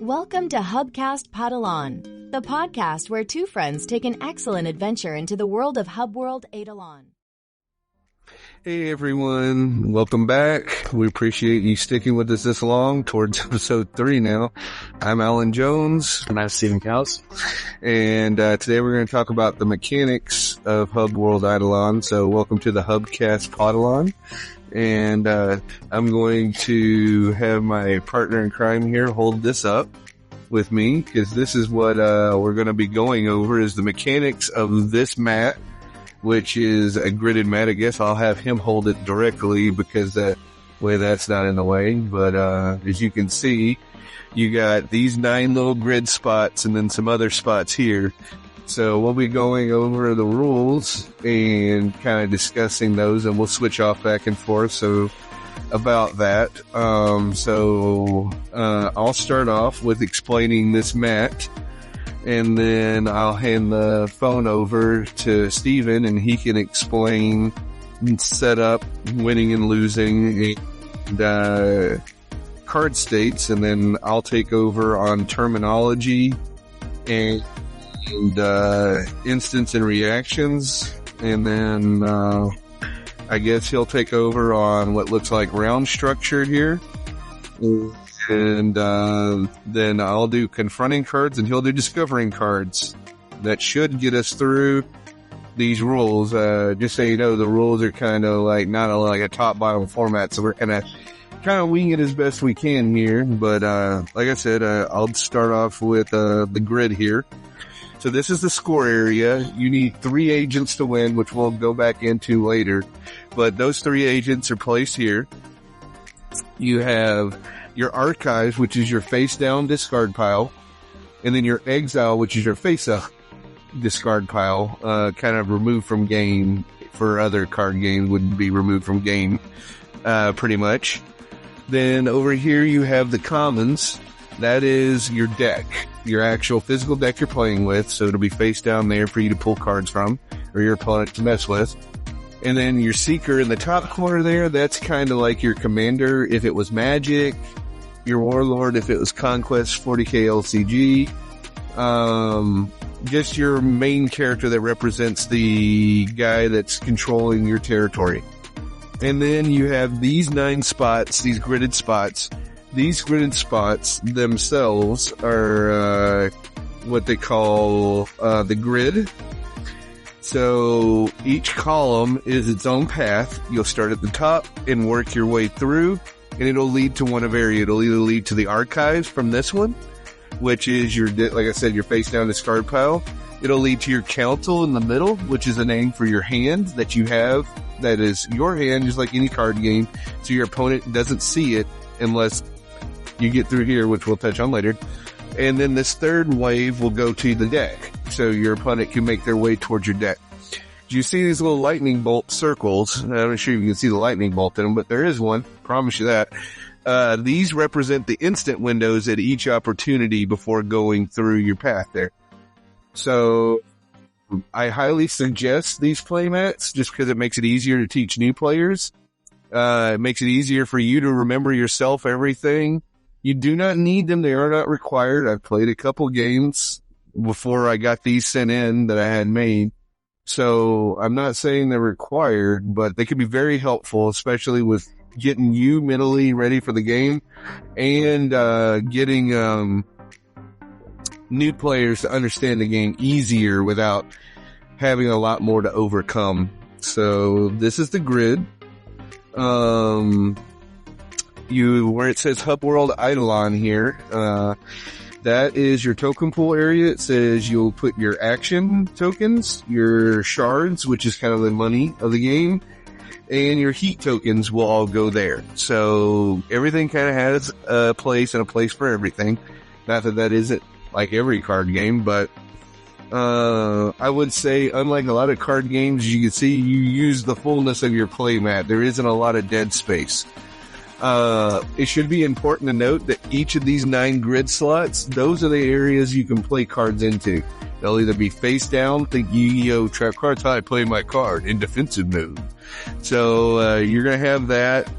Welcome to Hubcast Aidalon, the podcast where two friends take an excellent adventure into the world of Hubworld Aidalon. Hey everyone, welcome back. We appreciate you sticking with us this long towards episode 3 now. I'm Alan Jones. And I'm Stephen Cows. And today we're going to talk about the mechanics of Hubworld Aidalon. So welcome to the Hubcast Aidalon. And I'm going to have my partner in crime here hold this up with me, because this is what we're going to be going over, is the mechanics of this mat, which is a gridded mat. I guess I'll have him hold it directly because that way that's not in the way. But as you can see, you got these 9 little grid spots and then some other spots here. So we'll be going over the rules and kind of discussing those, and we'll switch off back and forth. So about that, I'll start off with explaining this mat, and then I'll hand the phone over to Steven, and he can explain setup, winning and losing, and card states, and then I'll take over on terminology and instance and reactions, and then I guess he'll take over on what looks like round structure here, and then I'll do confronting cards and he'll do discovering cards. That should get us through these rules. Just so you know, the rules are kind of like not like a top bottom format, so we're gonna kind of wing it as best we can here. But like I said, I'll start off with the grid here. So this is the score area. You need 3 agents to win, which we'll go back into later. But those 3 agents are placed here. You have your archives, which is your face down discard pile. And then your exile, which is your face up discard pile, kind of removed from game. For other card games would be removed from game, pretty much. Then over here you have the commons. That is your deck, your actual physical deck you're playing with. So it'll be face down there for you to pull cards from, or your opponent to mess with. And then your seeker in the top corner there, that's kind of like your commander if it was Magic, your warlord if it was Conquest 40k LCG, just your main character that represents the guy that's controlling your territory. And then you have these 9 spots, these gridded spots. These gridded spots themselves are what they call the grid. So each column is its own path. You'll start at the top and work your way through, and it'll lead to one of area. It'll either lead to the archives from this one, which is your, like I said, your face down discard pile. It'll lead to your council in the middle, which is a name for your hand that you have. That is your hand, just like any card game. So your opponent doesn't see it unless you get through here, which we'll touch on later. And then this third wave will go to the deck. So your opponent can make their way towards your deck. Do you see these little lightning bolt circles? I'm not sure if you can see the lightning bolt in them, but there is one. Promise you that. These represent the instant windows at each opportunity before going through your path there. So I highly suggest these playmats just because it makes it easier to teach new players. It makes it easier for you to remember yourself everything. You do not need them. They are not required. I've played a couple games before I got these sent in that I had made. So I'm not saying they're required, but they can be very helpful, especially with getting you mentally ready for the game and getting new players to understand the game easier without having a lot more to overcome. So this is the grid. Where it says Hubworld Aidalon here, that is your token pool area. It says you'll put your action tokens, your shards, which is kind of the money of the game, and your heat tokens will all go there. So everything kind of has a place and a place for everything. Not that that isn't like every card game, but I would say, unlike a lot of card games, you can see you use the fullness of your playmat. There isn't a lot of dead space. It should be important to note that each of these 9 grid slots, those are the areas you can play cards into. They'll either be face down, think Yu-Gi-Oh! Trap cards, how I play my card in defensive mode. So, you're gonna have that.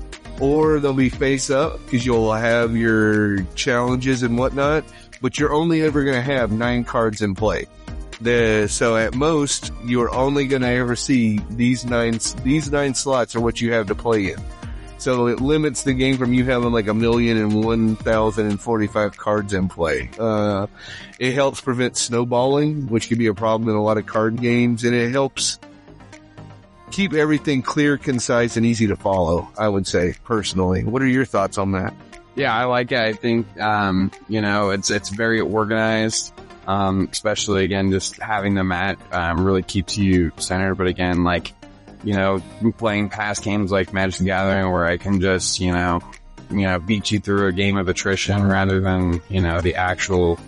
or they'll be face up because you'll have your challenges and whatnot, but you're only ever going to have 9 cards in play. So at most, you're only going to ever see these nine slots are what you have to play in. So it limits the game from you having like 1,001,045 cards in play. It helps prevent snowballing, which can be a problem in a lot of card games, and it helps keep everything clear, concise, and easy to follow, I would say, personally. What are your thoughts on that? Yeah, I like it. I think, it's very organized. Especially again, just having the mat, really keeps you centered. But again, like, playing past games like Magic the Gathering where I can just, beat you through a game of attrition rather than, the actual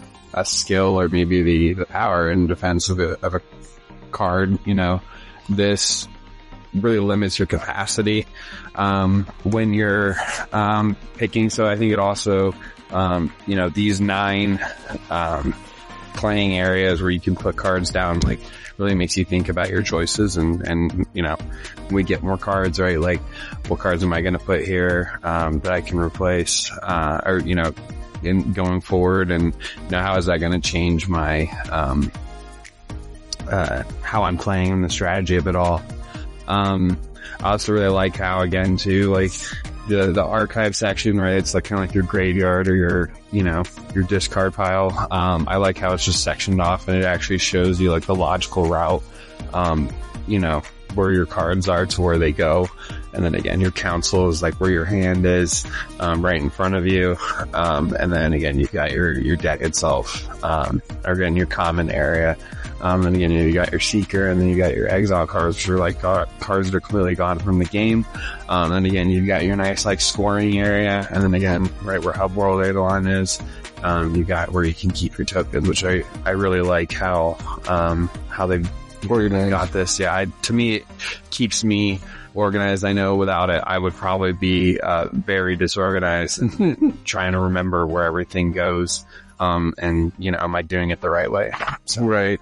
skill or maybe the power and defense of a card, this really limits your capacity, when you're, picking. So I think it also, these 9, playing areas where you can put cards down, like, really makes you think about your choices and we get more cards, right? Like, what cards am I going to put here, that I can replace, in going forward, and, how is that going to change my, how I'm playing in the strategy of it all. I also really like how, again, too, like, the archive section, right? It's like kind of like your graveyard or your discard pile. I like how it's just sectioned off and it actually shows you like the logical route, where your cards are to where they go. And then again, your council is like where your hand is, right in front of you. And then again, you've got your deck itself, or again, your common area. And again, you got your Seeker, and then you got your Exile cards, which are like cards that are completely gone from the game. And again, you've got your nice like scoring area, and then again, right where Hubworld Aidalon is, you got where you can keep your tokens, which I really like how they've got this. Yeah, to me, it keeps me organized. I know without it, I would probably be very disorganized and trying to remember where everything goes. And am I doing it the right way? So. Right.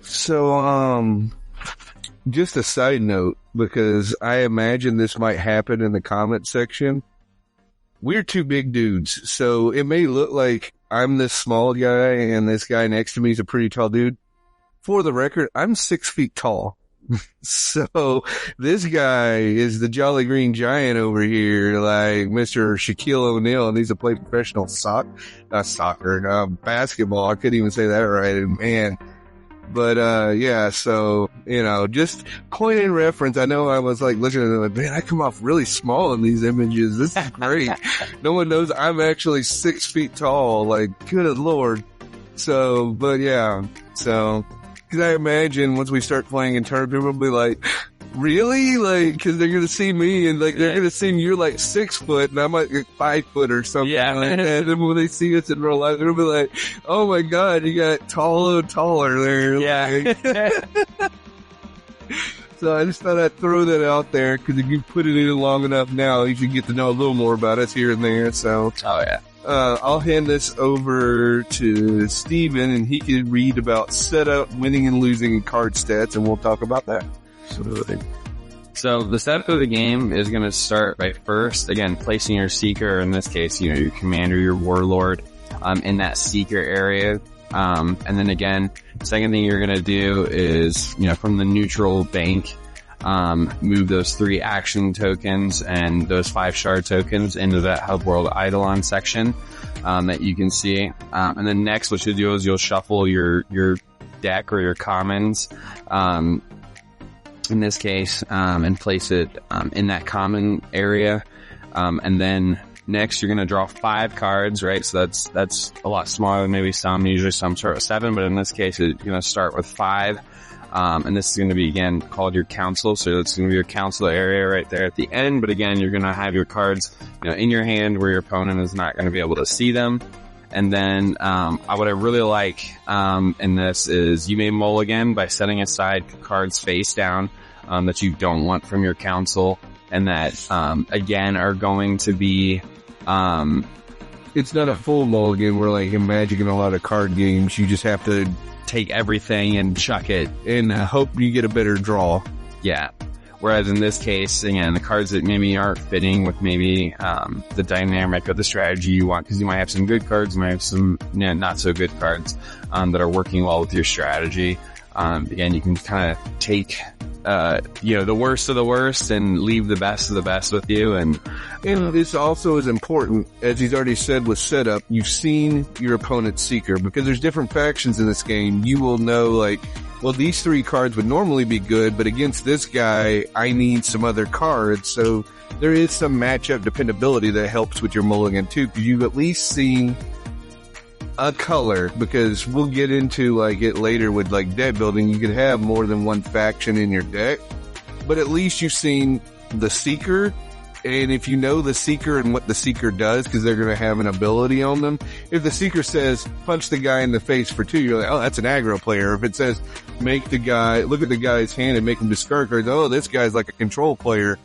So, just a side note, because I imagine this might happen in the comment section. We're 2 big dudes, so it may look like I'm this small guy and this guy next to me is a pretty tall dude. For the record, I'm 6 feet tall. So this guy is the Jolly Green Giant over here, like Mr. Shaquille O'Neal, and he's a play professional basketball. I couldn't even say that right, man. But, yeah, so, just point in reference. I know I was like looking at it like, man, I come off really small in these images. This is great. No one knows I'm actually 6 feet tall. Like, good Lord. So, but yeah, so. I imagine once we start playing in turn, people will be like, really? Like, cause they're gonna see me and like, they're gonna see you're like 6 foot and I'm like 5 foot or something. Yeah. Like that. And then when they see us in real life, they'll be like, oh my God, you got taller there. Yeah. Like, so I just thought I'd throw that out there, cause if you put it in long enough now, you should get to know a little more about us here and there. So. Oh yeah. I'll hand this over to Steven, and he can read about setup, winning and losing, and card stats, and we'll talk about that. So the setup of the game is going to start by first, again, placing your Seeker, or in this case, your Commander, your Warlord, in that Seeker area. And then again, second thing you're going to do is, from the neutral bank, move those 3 action tokens and those 5 shard tokens into that Hubworld Aidalon section, that you can see. And then next, what you'll do is you'll shuffle your deck or your commons, in this case, and place it, in that common area. And then next, you're going to draw 5 cards, right? So that's a lot smaller than maybe some. Usually some start with 7, but in this case, you're going to start with 5. And this is going to be, again, called your council. So it's going to be your council area right there at the end. But again, you're going to have your cards, in your hand where your opponent is not going to be able to see them. And then, what I really like, in this is you may mulligan by setting aside cards face down, that you don't want from your council. And that, again, are going to be, it's not a full mulligan where, like in Magic and a lot of card games, you just have to take everything and chuck it and hope you get a better draw. Yeah. Whereas in this case, again, the cards that maybe aren't fitting with maybe the dynamic of the strategy you want, because you might have some good cards, you might have some not so good cards that are working well with your strategy. Again, you can kind of take the worst of the worst and leave the best of the best with you. And this also is important, as he's already said with setup, you've seen your opponent's Seeker, because there's different factions in this game. You will know, like, well, these 3 cards would normally be good, but against this guy, I need some other cards. So there is some matchup dependability that helps with your mulligan too, because you've at least seen a color, because we'll get into like it later with like deck building. You could have more than one faction in your deck, but at least you've seen the Seeker. And if you know the Seeker and what the Seeker does, because they're going to have an ability on them. If the Seeker says, punch the guy in the face for 2, you're like, oh, that's an aggro player. If it says, make the guy, look at the guy's hand and make him discard cards, oh, this guy's like a control player.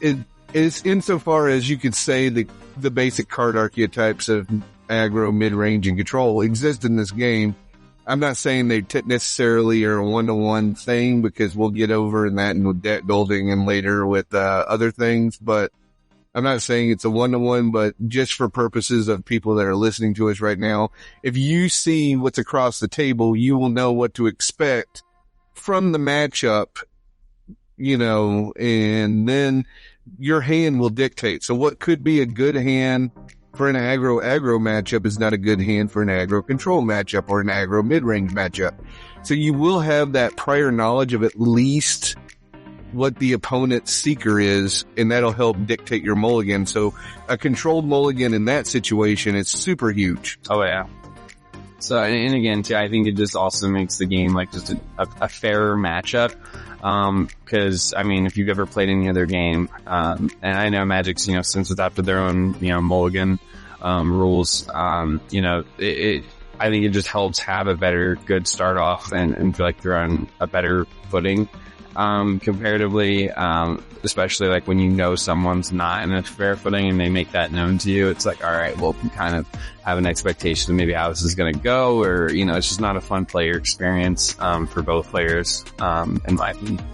It is insofar as you could say the basic card archetypes of aggro, mid-range, and control exist in this game. I'm not saying they necessarily are a one-to-one thing, because we'll get over in that with deck building and later with other things, but I'm not saying it's a one-to-one, but just for purposes of people that are listening to us right now, if you see what's across the table, you will know what to expect from the matchup, and then your hand will dictate. So what could be a good hand for an aggro matchup is not a good hand for an aggro control matchup or an aggro mid-range matchup. So you will have that prior knowledge of at least what the opponent's Seeker is, and that'll help dictate your mulligan. So a controlled mulligan in that situation is super huge. Oh yeah. So, and again, too, I think it just also makes the game like just a fairer matchup. Cause I mean, if you've ever played any other game, and I know Magic's, since adopted their own, mulligan, rules, I think it just helps have a better, good start off and feel like they're on a better footing, comparatively, especially like when you know someone's not in a fair footing and they make that known to you. It's like, all right, well, you kind of have an expectation of maybe how this is going to go, or, it's just not a fun player experience, for both players, in my opinion.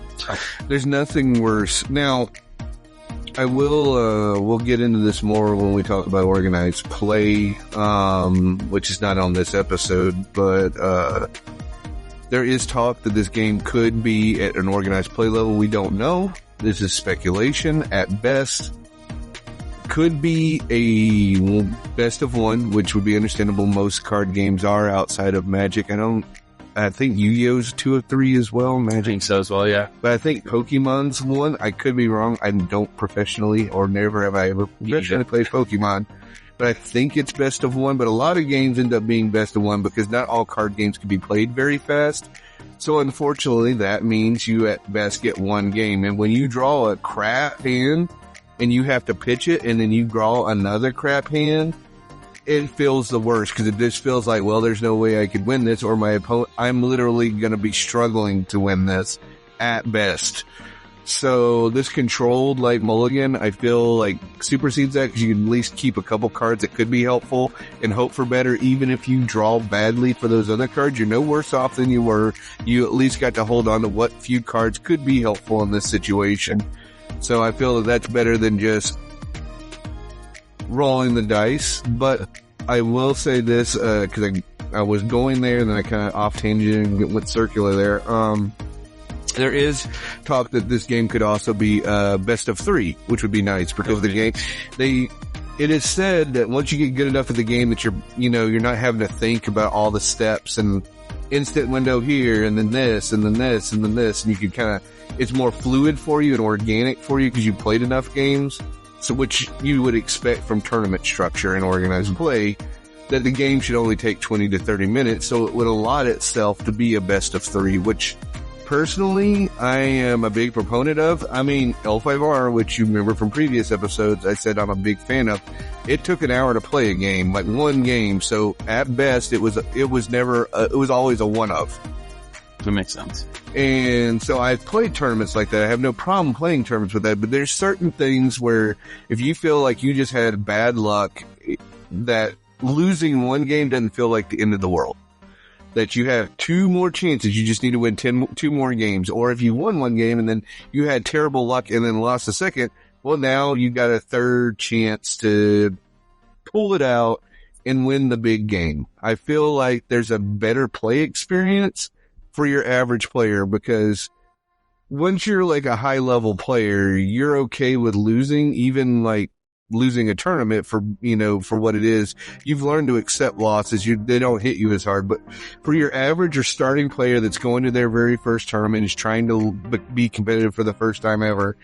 There's nothing worse. Now, I will, we'll get into this more when we talk about organized play, which is not on this episode, but, there is talk that this game could be at an organized play level. We don't know. This is speculation at best. Could be a best of 1, which would be understandable. Most card games are outside of Magic. I think Yu-Gi-Oh's 2 of 3 as well. Magic. I think so as well, yeah. But I think Pokemon's 1. I could be wrong. I don't professionally, or never have I ever professionally played Pokemon. But I think it's best of 1, but a lot of games end up being best of 1 because not all card games can be played very fast. So unfortunately, that means you at best get 1 game. And when you draw a crap hand and you have to pitch it and then you draw another crap hand, it feels the worst, because it just feels like, well, there's no way I could win this, or my opponent, I'm literally going to be struggling to win this at best. So this controlled like mulligan, I feel like supersedes that, because you can at least keep a couple cards that could be helpful and hope for better. Even if you draw badly for those other cards, you're no worse off than you were. You at least got to hold on to what few cards could be helpful in this situation. So I feel that that's better than just rolling the dice. But I will say this, because I was going there and then I kind of off tangent and went circular there. There is talk that this game could also be best of 3, which would be nice, because the game, it is said that once you get good enough at the game that you're not having to think about all the steps and instant window here and then this and then this and then this, and you can it's more fluid for you and organic for you because you played enough games. So which you would expect from tournament structure and organized play, that the game should only take 20 to 30 minutes. So it would allot itself to be a best of 3, which personally, I am a big proponent of. I mean, L5R, which you remember from previous episodes, I said I'm a big fan of. It took an hour to play a game, like 1 game. So at best, it was always a one of. That makes sense. And so I've played tournaments like that. I have no problem playing tournaments with that, but there's certain things where if you feel like you just had bad luck, that losing 1 game doesn't feel like the end of the world. that you have 2 more chances. You just need to win 2 more games. Or if you won 1 game and then you had terrible luck and then lost a second, well, now you got a 3rd chance to pull it out and win the big game. I feel like there's a better play experience for your average player, because once you're like a high level player, you're okay with losing, even like losing a tournament for what it is. You've learned to accept losses. They don't hit you as hard. But for your average or starting player that's going to their very first tournament, is trying to be competitive for the first time ever,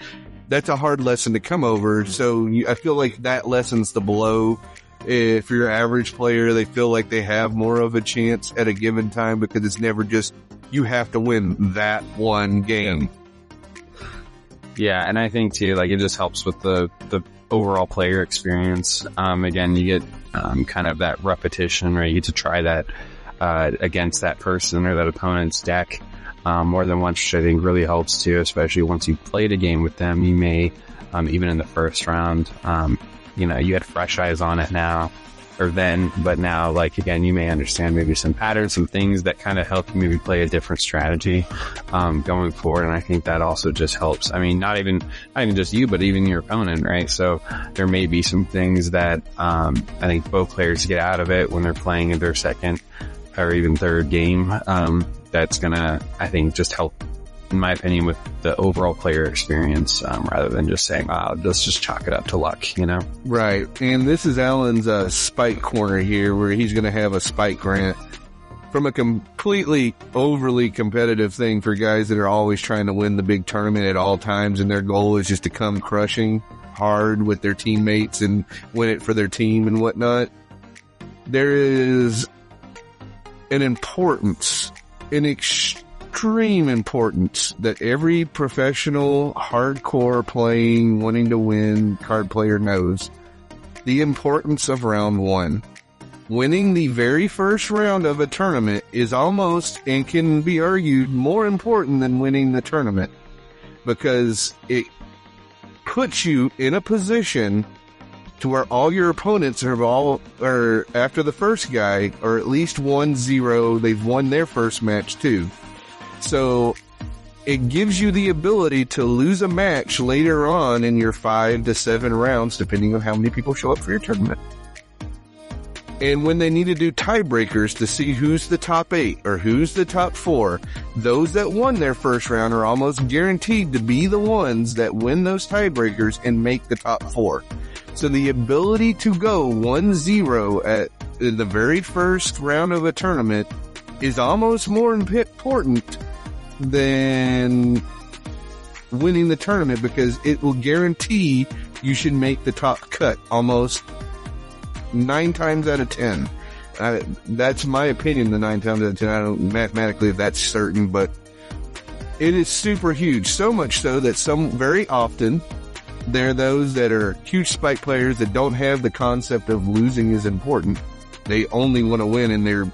that's a hard lesson to come over. So I feel like that lessens the blow. If you're an average player, they feel like they have more of a chance at a given time, because it's never just you have to win that one game. Yeah, and I think too, like, it just helps with the overall player experience. Again, you get kind of that repetition, right? You get to try that against that person or that opponent's deck more than once, which I think really helps too, especially once you've played a game with them. You may, even in the first round, you had fresh eyes on it now or then, but now, like, again, you may understand maybe some patterns, some things that kind of help you maybe play a different strategy going forward. And I think that also just helps. I mean, not even just you, but even your opponent, right? So there may be some things that I think both players get out of it when they're playing in their second or even third game. That's gonna, I think, just help, in my opinion, with the overall player experience, rather than just saying, let's just chalk it up to luck, Right. And this is Alan's spike corner here, where he's going to have a spike grant from a completely overly competitive thing for guys that are always trying to win the big tournament at all times, and their goal is just to come crushing hard with their teammates and win it for their team and whatnot. There is an importance, an extreme importance, that every professional, hardcore playing, wanting to win card player knows. The importance of round 1. Winning the very first round of a tournament is almost, and can be argued, more important than winning the tournament, because it puts you in a position to where all your opponents are after the first guy, or at least 1-0, they've won their first match too. So it gives you the ability to lose a match later on in your 5 to 7 rounds, depending on how many people show up for your tournament. And when they need to do tiebreakers to see who's the top 8 or who's the top 4, those that won their first round are almost guaranteed to be the ones that win those tiebreakers and make the top 4. So the ability to go 1-0 in the very first round of a tournament is almost more important than winning the tournament, because it will guarantee you should make the top cut almost 9 times out of 10. That's my opinion, the 9 times out of 10. I don't mathematically if that's certain, but it is super huge. So much so that very often, there are those that are huge spike players that don't have the concept of losing is important. They only want to win, and they're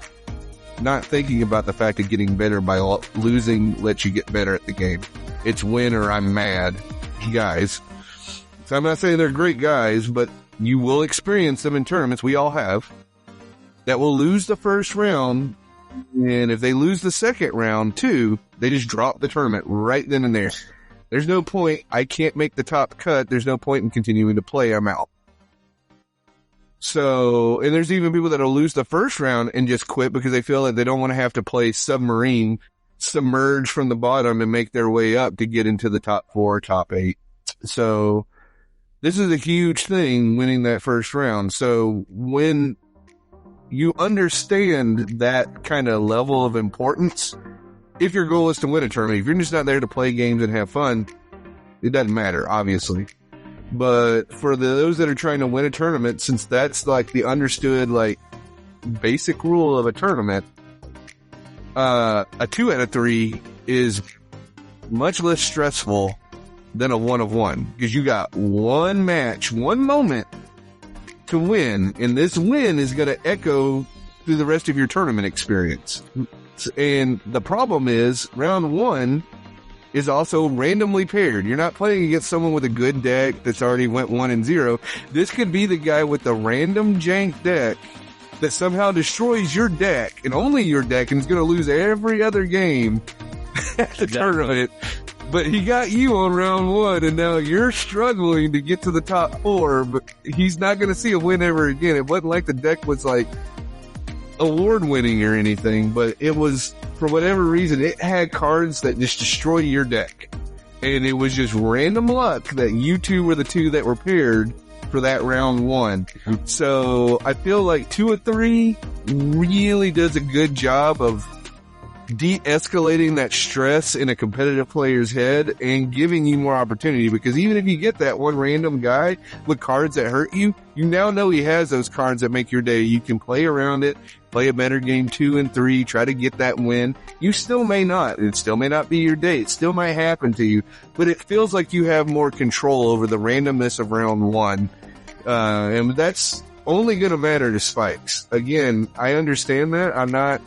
not thinking about the fact of getting better by losing lets you get better at the game. It's win or I'm mad guys. So I'm not saying they're great guys, but you will experience them in tournaments, we all have, that will lose the first round, and if they lose the second round too, they just drop the tournament right then and there. There's no point. I can't make the top cut. There's no point in continuing to play. I'm out. So, and there's even people that'll lose the first round and just quit because they feel like they don't want to have to play submarine, submerge from the bottom and make their way up to get into the top 4, top 8. So this is a huge thing, winning that first round. So when you understand that kind of level of importance, if your goal is to win a tournament, if you're just not there to play games and have fun, it doesn't matter, obviously. But for those that are trying to win a tournament, since that's like the understood, like, basic rule of a tournament, a 2 out of 3 is much less stressful than a 1 of 1. Because you got one match, one moment to win, and this win is going to echo through the rest of your tournament experience. And the problem is, round 1 is also randomly paired. You're not playing against someone with a good deck that's already went 1-0. This could be the guy with the random jank deck that somehow destroys your deck and only your deck and is going to lose every other game at the tournament. But he got you on round 1 and now you're struggling to get to the top 4, but he's not going to see a win ever again. It wasn't like the deck was like award winning or anything, but it was, for whatever reason, it had cards that just destroy your deck. And it was just random luck that you two were the two that were paired for that round 1. So I feel like 2 of 3 really does a good job of de-escalating that stress in a competitive player's head and giving you more opportunity, because even if you get that one random guy with cards that hurt you, you now know he has those cards that make your day. You can play around it, play a better game 2 and 3, try to get that win. You still may not. It still may not be your day. It still might happen to you, but it feels like you have more control over the randomness of round 1. And that's only going to matter to Spikes. Again, I understand that. I'm not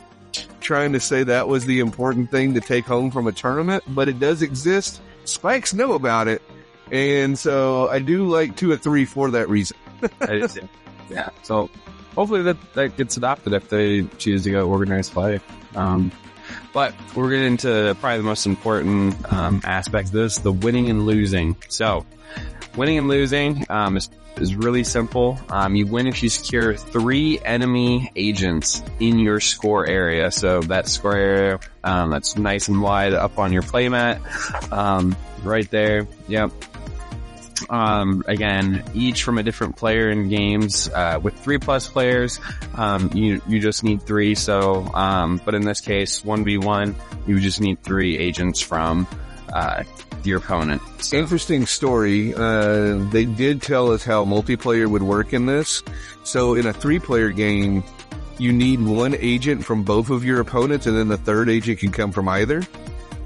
trying to say that was the important thing to take home from a tournament, but it does exist. Spikes know about it. And so I do like 2 of 3 for that reason. Yeah. So hopefully that gets adopted if they choose to go organized play. But we're getting into probably the most important aspect of this, the winning and losing. So winning and losing is really simple. You win if you secure 3 enemy agents in your score area. So that score area, that's nice and wide up on your playmat, right there. Yep. Again, each from a different player in games, with 3+ players, you just need 3. So, but in this case, 1v1, you just need 3 agents from, your opponent. Interesting story. They did tell us how multiplayer would work in this. So in a 3-player game, you need 1 agent from both of your opponents, and then the 3rd agent can come from either.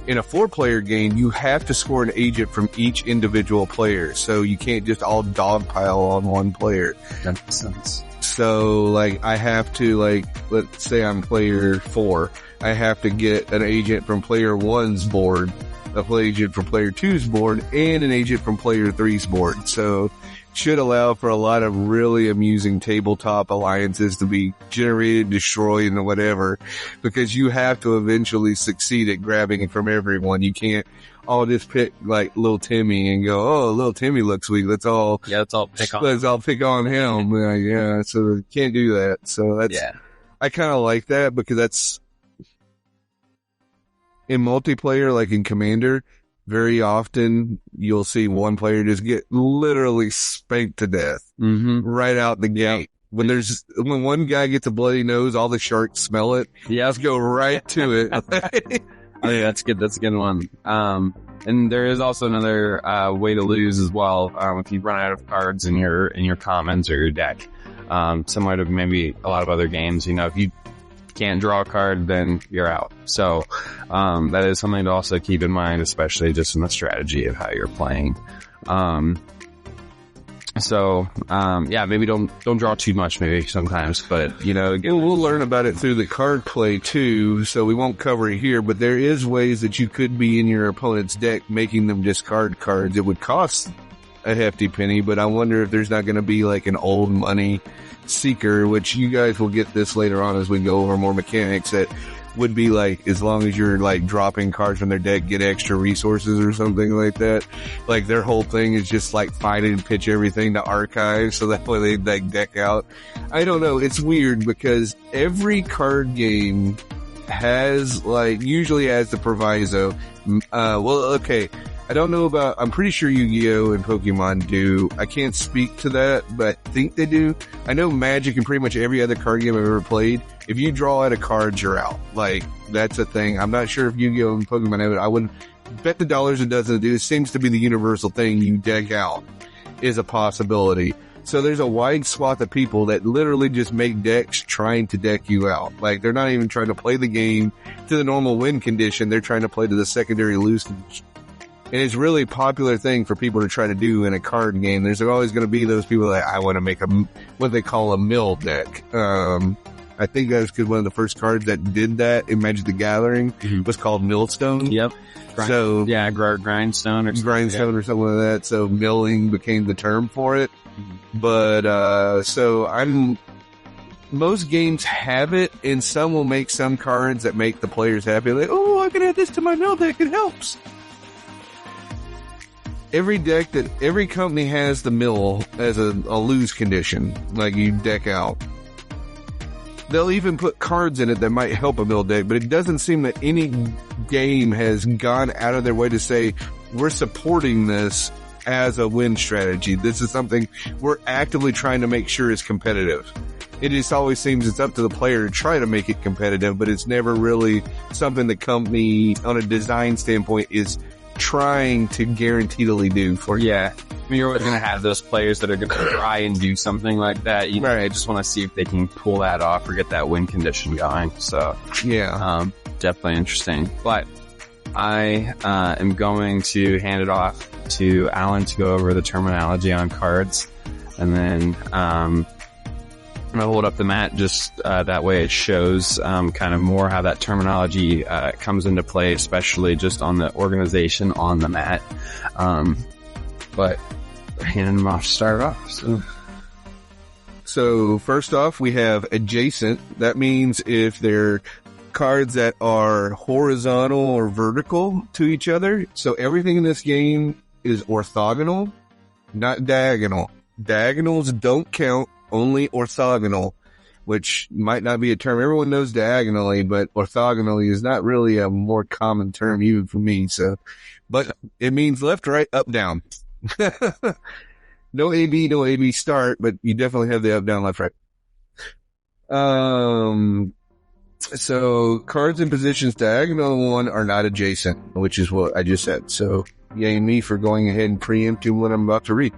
In a 4-player game, you have to score an agent from each individual player. So you can't just all dogpile on one player. That makes sense. So like I have to, like, let's say I'm player 4. I have to get an agent from player 1's board, a agent from player 2's board, and an agent from player 3's board. So should allow for a lot of really amusing tabletop alliances to be generated, destroyed, and whatever, because you have to eventually succeed at grabbing it from everyone. You can't all just pick like little Timmy and go, oh, little Timmy looks weak. Let's all pick on him. Yeah. So you can't do that. So that's, I kind of like that, because that's, in multiplayer, like in Commander, very often you'll see one player just get literally spanked to death right out the gate. When one guy gets a bloody nose, all the sharks smell it. Yeah, let's go right to it. I think that's good. That's a good one. And there is also another way to lose as well. If you run out of cards in your commons or your deck, similar to maybe a lot of other games. You know, if you can't draw a card, then you're out. So that is something to also keep in mind, especially just in the strategy of how you're playing. Maybe don't draw too much maybe sometimes, but you know, we'll learn about it through the card play too, so we won't cover it here, but there is ways that you could be in your opponent's deck making them discard cards. It would cost a hefty penny, but I wonder if there's not going to be like an old money seeker, which you guys will get this later on as we go over more mechanics, that would be like, as long as you're like dropping cards from their deck, get extra resources or something like that. Like their whole thing is just like find and pitch everything to archive, so that way they like deck out. I don't know. It's weird because every card game has like, usually has the proviso. I don't know about, I'm pretty sure Yu-Gi-Oh! And Pokemon do. I can't speak to that, but I think they do. I know Magic and pretty much every other card game I've ever played, if you draw out a card, you're out. Like, that's a thing. I'm not sure if Yu-Gi-Oh! And Pokemon have it. I wouldn't bet the dollars it doesn't do. It seems to be the universal thing. You deck out is a possibility. So there's a wide swath of people that literally just make decks trying to deck you out. Like, they're not even trying to play the game to the normal win condition. They're trying to play to the secondary lose condition. And it's really a popular thing for people to try to do in a card game. There's always going to be those people that I want to make what they call a mill deck. I think that's because one of the first cards that did that in Magic the Gathering was called Millstone. Yep. Grindstone or something like that. So milling became the term for it. But, so most games have it, and some will make some cards that make the players happy. Like, oh, I can add this to my mill deck. It helps. Every company has the mill as a lose condition, like you deck out. They'll even put cards in it that might help a mill deck, but it doesn't seem that any game has gone out of their way to say, we're supporting this as a win strategy. This is something we're actively trying to make sure is competitive. It just always seems it's up to the player to try to make it competitive, but it's never really something the company, on a design standpoint, is trying to guaranteedly do for you. Yeah. I mean, you're always going to have those players that are going to try and do something like that. You know, Right. I just want to see if they can pull that off or get that win condition going. So, Yeah. definitely interesting. But I am going to hand it off to Alan to go over the terminology on cards. And then I'm going to hold up the mat just that way it shows kind of more how that terminology comes into play, especially just on the organization on the mat. But handing them off to start off. So first off, we have adjacent. That means if they're cards that are horizontal or vertical to each other. So everything in this game is orthogonal, not diagonal. Diagonals don't count, only orthogonal, which might not be a term everyone knows diagonally, but orthogonally is not really a more common term even for me. So, but it means left, right, up, down. No AB start, but you definitely have the up, down, left, right. So cards in positions diagonal 1 are not adjacent, which is what I just said. So yay me for going ahead and preempting what I'm about to read.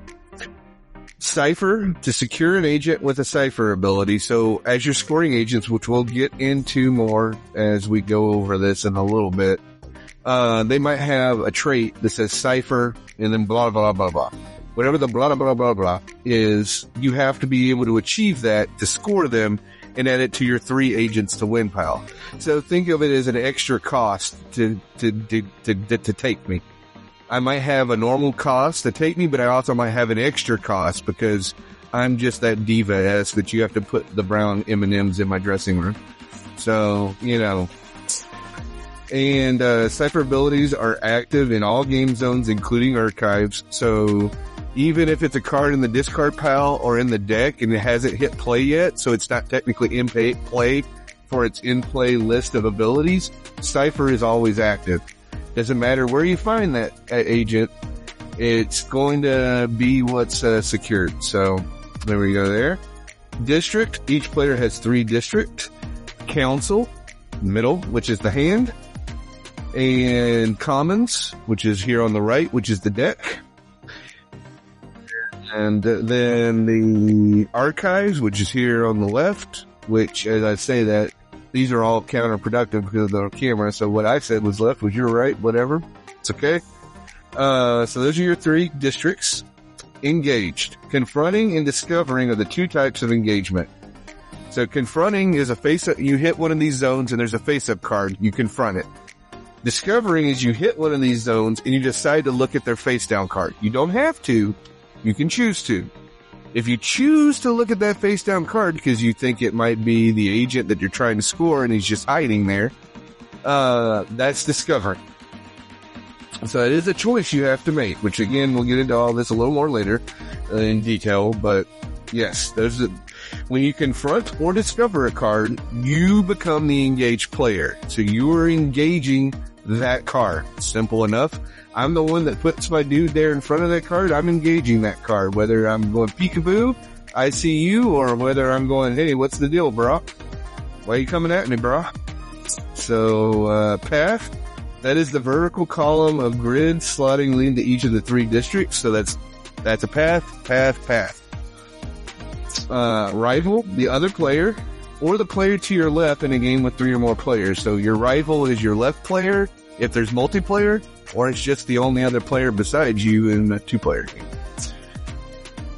Cipher, to secure an agent with a cipher ability. So as you're scoring agents, which we'll get into more as we go over this in a little bit, they might have a trait that says cipher and then blah, blah, blah, blah. Whatever the blah, blah, blah, blah is, you have to be able to achieve that to score them and add it to your 3 agents to win pile. So think of it as an extra cost to take me. I might have a normal cost to take me, but I also might have an extra cost because I'm just that diva-esque that you have to put the brown M&Ms in my dressing room. So, you know. And cipher abilities are active in all game zones, including archives. So even if it's a card in the discard pile or in the deck and it hasn't hit play yet, so it's not technically in play for its in-play list of abilities, cipher is always active. Doesn't matter where you find that agent, it's going to be what's secured. So there we go there. District, each player has 3 district. Council, middle, which is the hand. And commons, which is here on the right, which is the deck. And then the archives, which is here on the left, which, as I say that, these are all counterproductive because of the camera. So what I said was left was your right, whatever. It's okay. So those are your 3 districts. Engaged. Confronting and discovering are the 2 types of engagement. So confronting is a face-up. You hit one of these zones and there's a face-up card. You confront it. Discovering is you hit one of these zones and you decide to look at their face-down card. You don't have to. You can choose to. If you choose to look at that face-down card because you think it might be the agent that you're trying to score and he's just hiding there, that's discovering. So it is a choice you have to make, which again, we'll get into all this a little more later in detail, but yes, when you confront or discover a card, you become the engaged player. So you are engaging that card. Simple enough. I'm the one that puts my dude there in front of that card. I'm engaging that card, whether I'm going peekaboo, I see you, or whether I'm going, hey, what's the deal, bro? Why are you coming at me, bro? So, path, that is the vertical column of grid slotting leading to each of the 3 districts. So that's a path. Rival, the other player, or the player to your left in a game with 3 or more players. So your rival is your left player if there's multiplayer, or it's just the only other player besides you in a 2-player game.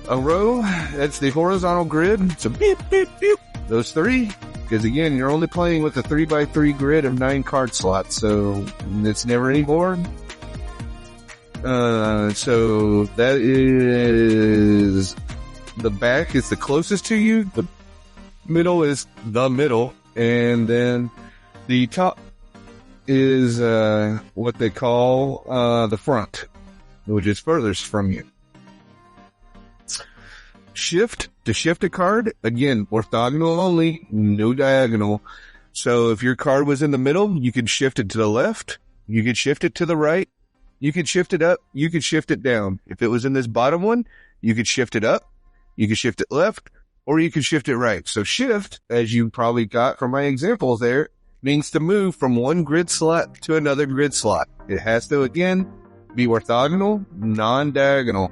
A row, that's the horizontal grid. So beep, beep, beep. Those 3. Because again, you're only playing with a 3x3 grid of 9 card slots. So it's never any more. So that is, the back is the closest to you. Middle is the middle, and then the top is what they call the front, which is furthest from you. Shift, to shift a card, again, orthogonal only, no diagonal. So if your card was in the middle, you could shift it to the left, you could shift it to the right, you could shift it up, you could shift it down. If it was in this bottom one, you could shift it up, you could shift it left, or you could shift it right. So shift, as you probably got from my examples there, means to move from one grid slot to another grid slot. It has to, again, be orthogonal, non-diagonal.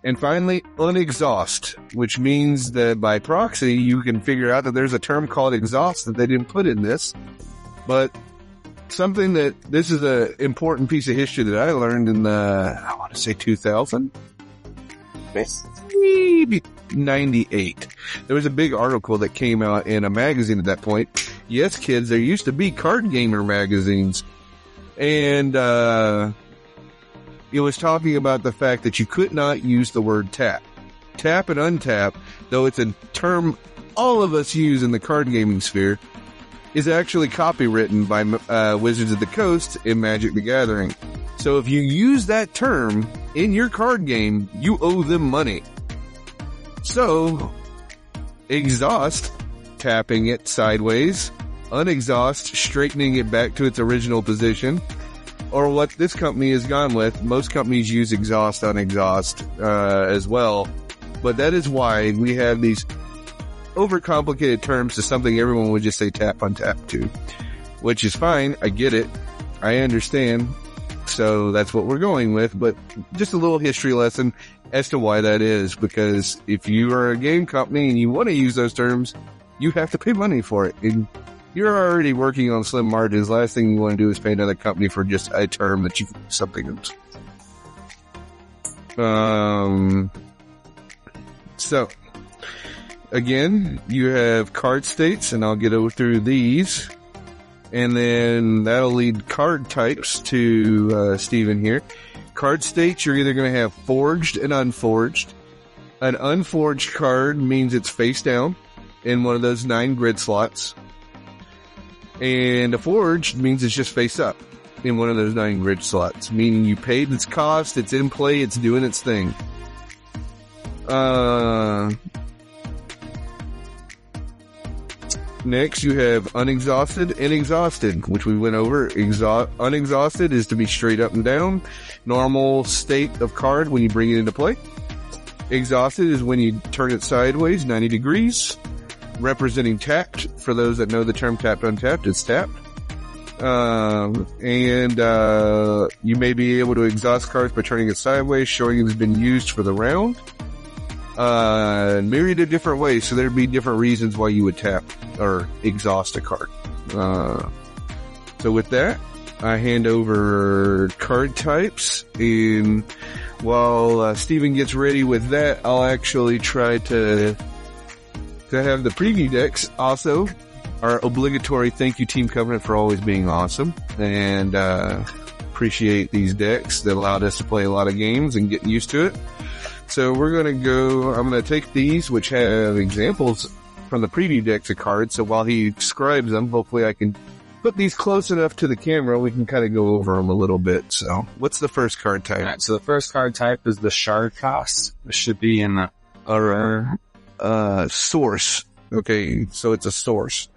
And finally, unexhaust, which means that by proxy, you can figure out that there's a term called exhaust that they didn't put in this. But something that, this is an important piece of history that I learned in I want to say 2000? Maybe 98. There was a big article that came out in a magazine at that point. Yes, kids, there used to be card gamer magazines. And, it was talking about the fact that you could not use the word tap. Tap and untap, though it's a term all of us use in the card gaming sphere, is actually copywritten by Wizards of the Coast in Magic the Gathering. So if you use that term in your card game, you owe them money. So, exhaust, tapping it sideways, unexhaust, straightening it back to its original position, or what this company has gone with. Most companies use exhaust, unexhaust, as well. But that is why we have these overcomplicated terms to something everyone would just say tap, untap to. Which is fine. I get it. I understand. So that's what we're going with. But just a little history lesson as to why that is. Because if you are a game company and you want to use those terms, you have to pay money for it. And you're already working on slim margins. Last thing you want to do is pay another company for just a term that you something else. So again, you have card states, and I'll get over through these, and then that'll lead card types to Steven here. Card states, you're either going to have forged and unforged. An unforged card means it's face down in one of those 9 grid slots. And a forged means it's just face up in one of those 9 grid slots, meaning you paid its cost, it's in play, it's doing its thing. Next, you have unexhausted and exhausted, which we went over. Unexhausted is to be straight up and down, normal state of card when you bring it into play. Exhausted is when you turn it sideways, 90 degrees. Representing tapped, for those that know the term tapped, untapped, it's tapped. You may be able to exhaust cards by turning it sideways, showing it has been used for the round. Myriad of different ways, so there'd be different reasons why you would tap or exhaust a card. So with that, I hand over card types, and while Steven gets ready with that, I'll actually try to have the preview decks also. Our obligatory thank you, Team Covenant, for always being awesome, and appreciate these decks that allowed us to play a lot of games and get used to it. So we're going to go, I'm going to take these, which have examples from the preview decks of cards, so while he describes them, hopefully I can put these close enough to the camera, we can kind of go over them a little bit. So what's the first card type? Alright, so the first card type is the Shard Cost. This should be in the source. Okay, so it's a source.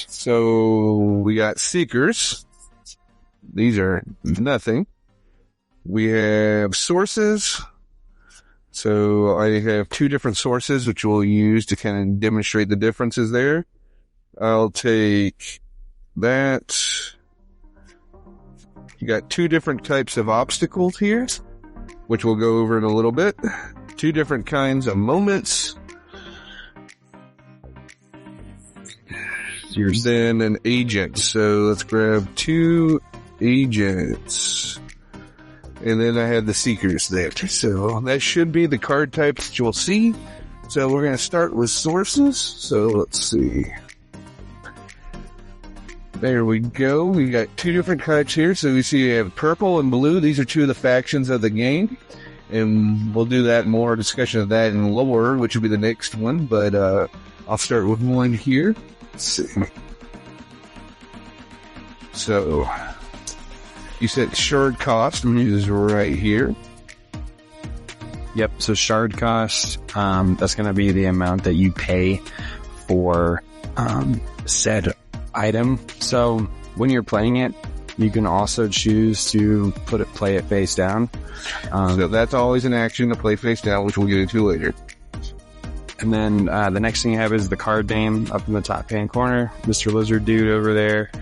So we got Seekers. These are nothing. We have sources. So I have 2 different sources which we'll use to kind of demonstrate the differences there. I'll take that. You got 2 different types of obstacles here, which we'll go over in a little bit. 2 different kinds of moments. Then an agent. So let's grab 2 agents. And then I have the Seekers there. So that should be the card types that you'll see. So we're going to start with sources. So let's see. There we go. We got 2 different types here. So we see you have purple and blue. These are 2 of the factions of the game. And we'll do that more discussion of that in lore, which will be the next one. But I'll I'll start with one here. Let's see. So, you said shard cost, which is right here. Yep. So shard cost, that's going to be the amount that you pay for said item. So when you're playing it, you can also choose to play it face down. So that's always an action to play face down, which we'll get into later. And then the next thing you have is the card name up in the top hand corner. Mr. Lizard Dude over there.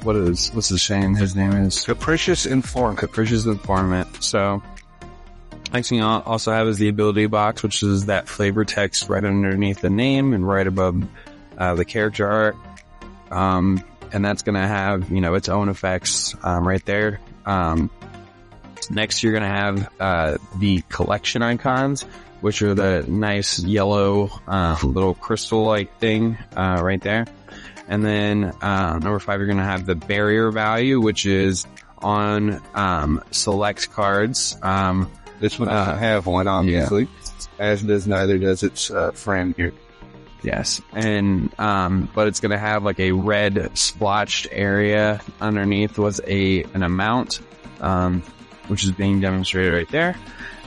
What's his name? His name is Capricious Informant. Capricious Informant. So next thing you also have is the ability box, which is that flavor text right underneath the name and right above the character art. And that's going to have, its own effects right there. Next, you're going to have the collection icons, which are the nice yellow little crystal-like thing right there. And then number 5, you're going to have the barrier value, which is on select cards. This one doesn't have one, obviously, as neither does its friend here. Yes, and but it's going to have like a red splotched area underneath with an amount, which is being demonstrated right there.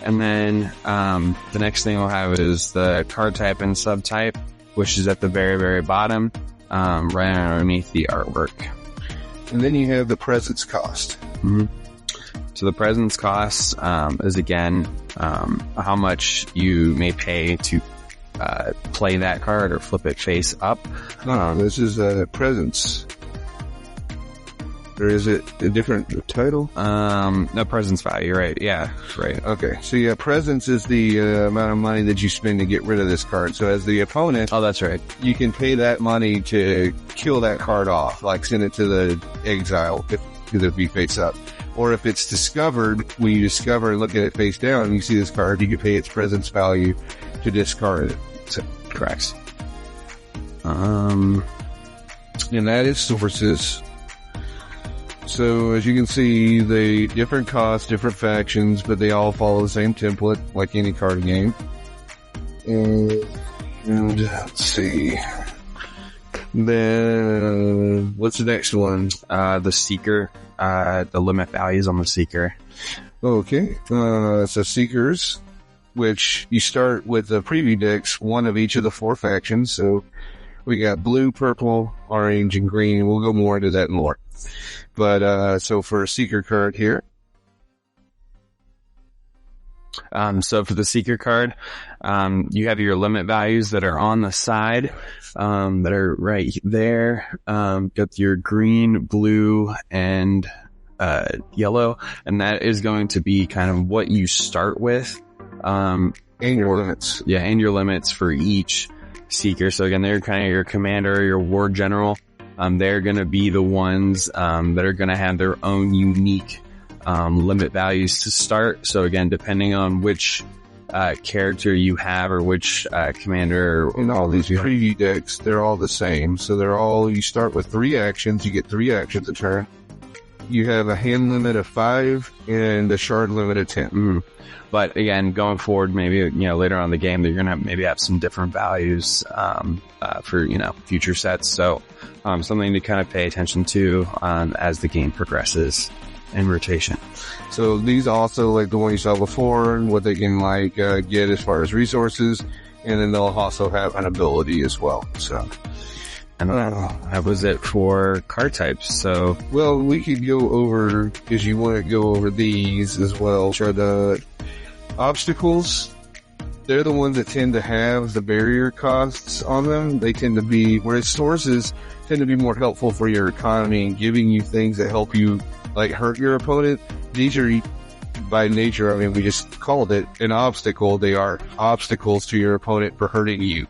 And then the next thing we'll have is the card type and subtype, which is at the very, very bottom, right underneath the artwork. And then you have the presence cost. Mm-hmm. So the presence cost is again how much you may pay to play that card or flip it face up. No, this is presence. Or is it a different title? No, presence value, right? Yeah, right. Okay, so yeah, presence is the amount of money that you spend to get rid of this card. So as the opponent, oh, that's right, you can pay that money to kill that card off, like send it to the exile if it be face up. Or if it's discovered, when you discover and look at it face down and you see this card, you can pay its presence value to discard it. So, correct. And that is sources. So as you can see, they different costs, different factions, but they all follow the same template like any card game. And let's see. Then what's the next one? The Seeker, the limit values on the Seeker. Okay. So Seekers, which you start with the preview decks, one of each of the 4 factions. So we got blue, purple, orange, and green. We'll go more into that more. But, so for a Seeker card here. So for the Seeker card, you have your limit values that are on the side, that are right there. Got your green, blue, and, yellow. And that is going to be kind of what you start with. And your limits. Yeah, and your limits for each Seeker. So again, they're kind of your commander, your war general. They're going to be the ones, that are going to have their own unique, limit values to start. So again, depending on which, character you have or which, commander. In all these preview decks, they're all the same. So you start with 3 actions, you get 3 actions a turn. You have a hand limit of 5 and a shard limit of 10. Mm-hmm. But again, going forward, maybe, later on in the game, they're going to maybe have some different values, for, future sets. So, something to kind of pay attention to, as the game progresses in rotation. So these also, like the one you saw before, and what they can get as far as resources, and then they'll also have an ability as well. So, and that was it for card types. So, well, we could go over, because you want to go over these as well. Which are the obstacles. They're the ones that tend to have the barrier costs on them. They tend to be, whereas sources tend to be more helpful for your economy and giving you things that help you, hurt your opponent. These are, by nature, we just called it an obstacle. They are obstacles to your opponent for hurting you.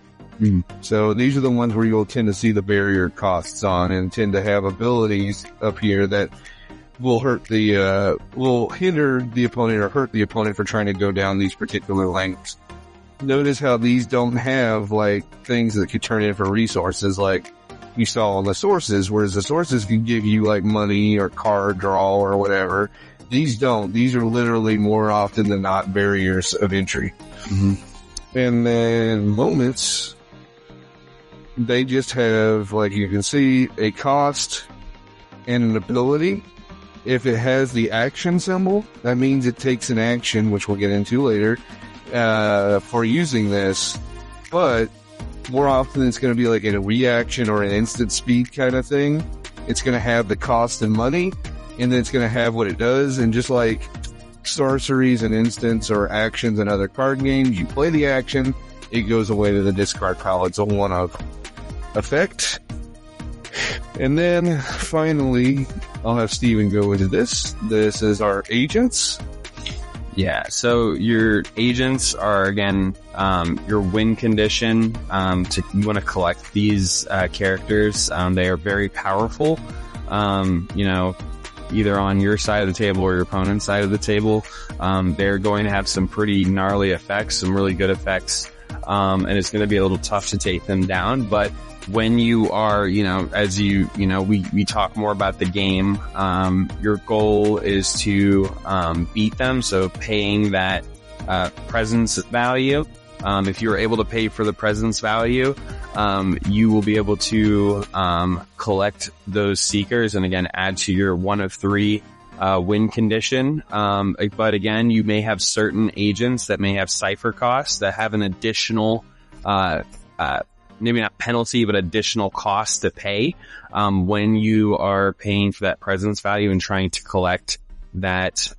So these are the ones where you'll tend to see the barrier costs on and tend to have abilities up here that will will hinder the opponent or hurt the opponent for trying to go down these particular lengths. Notice how these don't have things that could turn in for resources like you saw on the sources, whereas the sources can give you money or card draw or whatever. These don't. These are literally more often than not barriers of entry. Mm-hmm. And then moments. they just have, like you can see, a cost and an ability. If it has the action symbol, that means it takes an action, which we'll get into later, for using this. But more often it's going to be like a reaction or an instant speed kind of thing. It's going to have the cost and money, and then it's going to have what it does. And just like sorceries and instants or actions in other card games, you play the action, it goes away to the discard pile. It's a one-off effect. And then finally, I'll have Steven go into this. This is our agents. Yeah, so your agents are, again, your win condition. You want to collect these characters. They are very powerful. Either on your side of the table or your opponent's side of the table. They're going to have some pretty gnarly effects, some really good effects. And it's going to be a little tough to take them down. But when you are, as we talk more about the game, your goal is to beat them. So paying that presence value. If you're able to pay for the presence value, you will be able to collect those seekers and again add to your 1 of 3 win condition. But again, you may have certain agents that may have cipher costs that have an additional maybe not penalty, but additional cost to pay when you are paying for that presence value and trying to collect that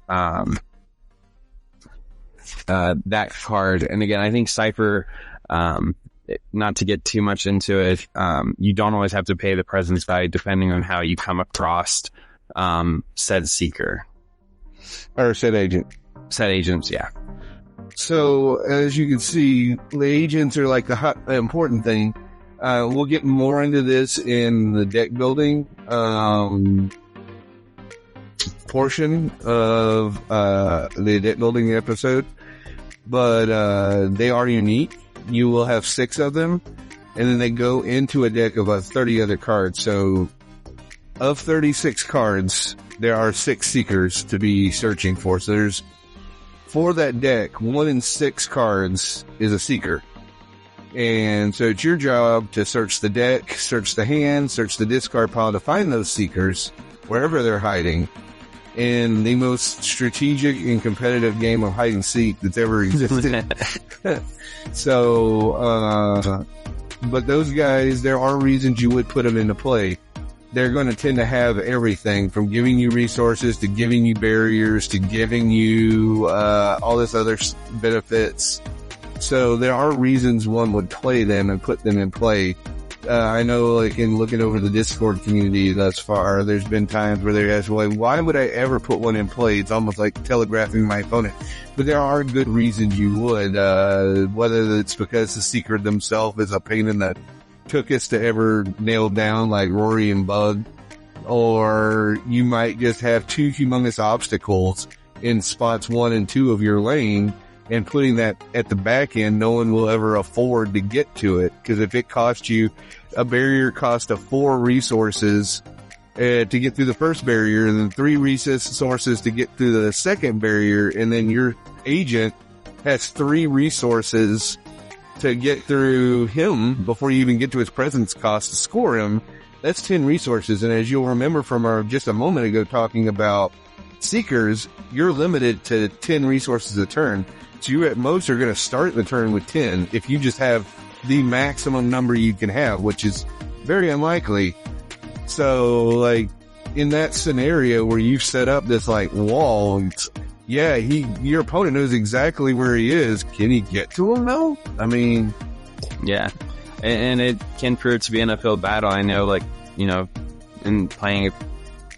that card. And again, I think Cypher, not to get too much into it, you don't always have to pay the presence value depending on how you come across said seeker. Or said agent. Said agents, yeah. So, as you can see, the agents are like the important thing. We'll get more into this in the deck building portion of the deck building episode. But they are unique. You will have 6 of them, and then they go into a deck of 30 other cards. So, of 36 cards, there are 6 seekers to be searching for. So there's, for that deck, 1 in 6 cards is a seeker. And so it's your job to search the deck, search the hand, search the discard pile to find those seekers wherever they're hiding in the most strategic and competitive game of hide and seek that's ever existed. So, but those guys, there are reasons you would put them into play. They're going to tend to have everything from giving you resources to giving you barriers to giving you all this other benefits. So there are reasons one would play them and put them in play. I know, like, in looking over the Discord community thus far, there's been times where they ask, well, why would I ever put one in play? It's almost like telegraphing my opponent. But there are good reasons you would, whether it's because the seeker themselves is a pain in the tuchus to ever nail down, like Rory and Bug, or you might just have 2 humongous obstacles in spots 1 and 2 of your lane, and putting that at the back end, no one will ever afford to get to it. Because if it costs you a barrier cost of 4 resources to get through the first barrier, and then 3 resources to get through the second barrier, and then your agent has 3 resources to get through him before you even get to his presence cost to score him, that's 10 resources. And as you'll remember from our just a moment ago talking about seekers, you're limited to 10 resources a turn. So you at most are going to start the turn with 10 if you just have the maximum number you can have, which is very unlikely. So, like, in that scenario where you've set up this, like, wall, yeah, your opponent knows exactly where he is. Can he get to him, though? I mean... Yeah. And it can prove to be an uphill battle. I know, like, in playing a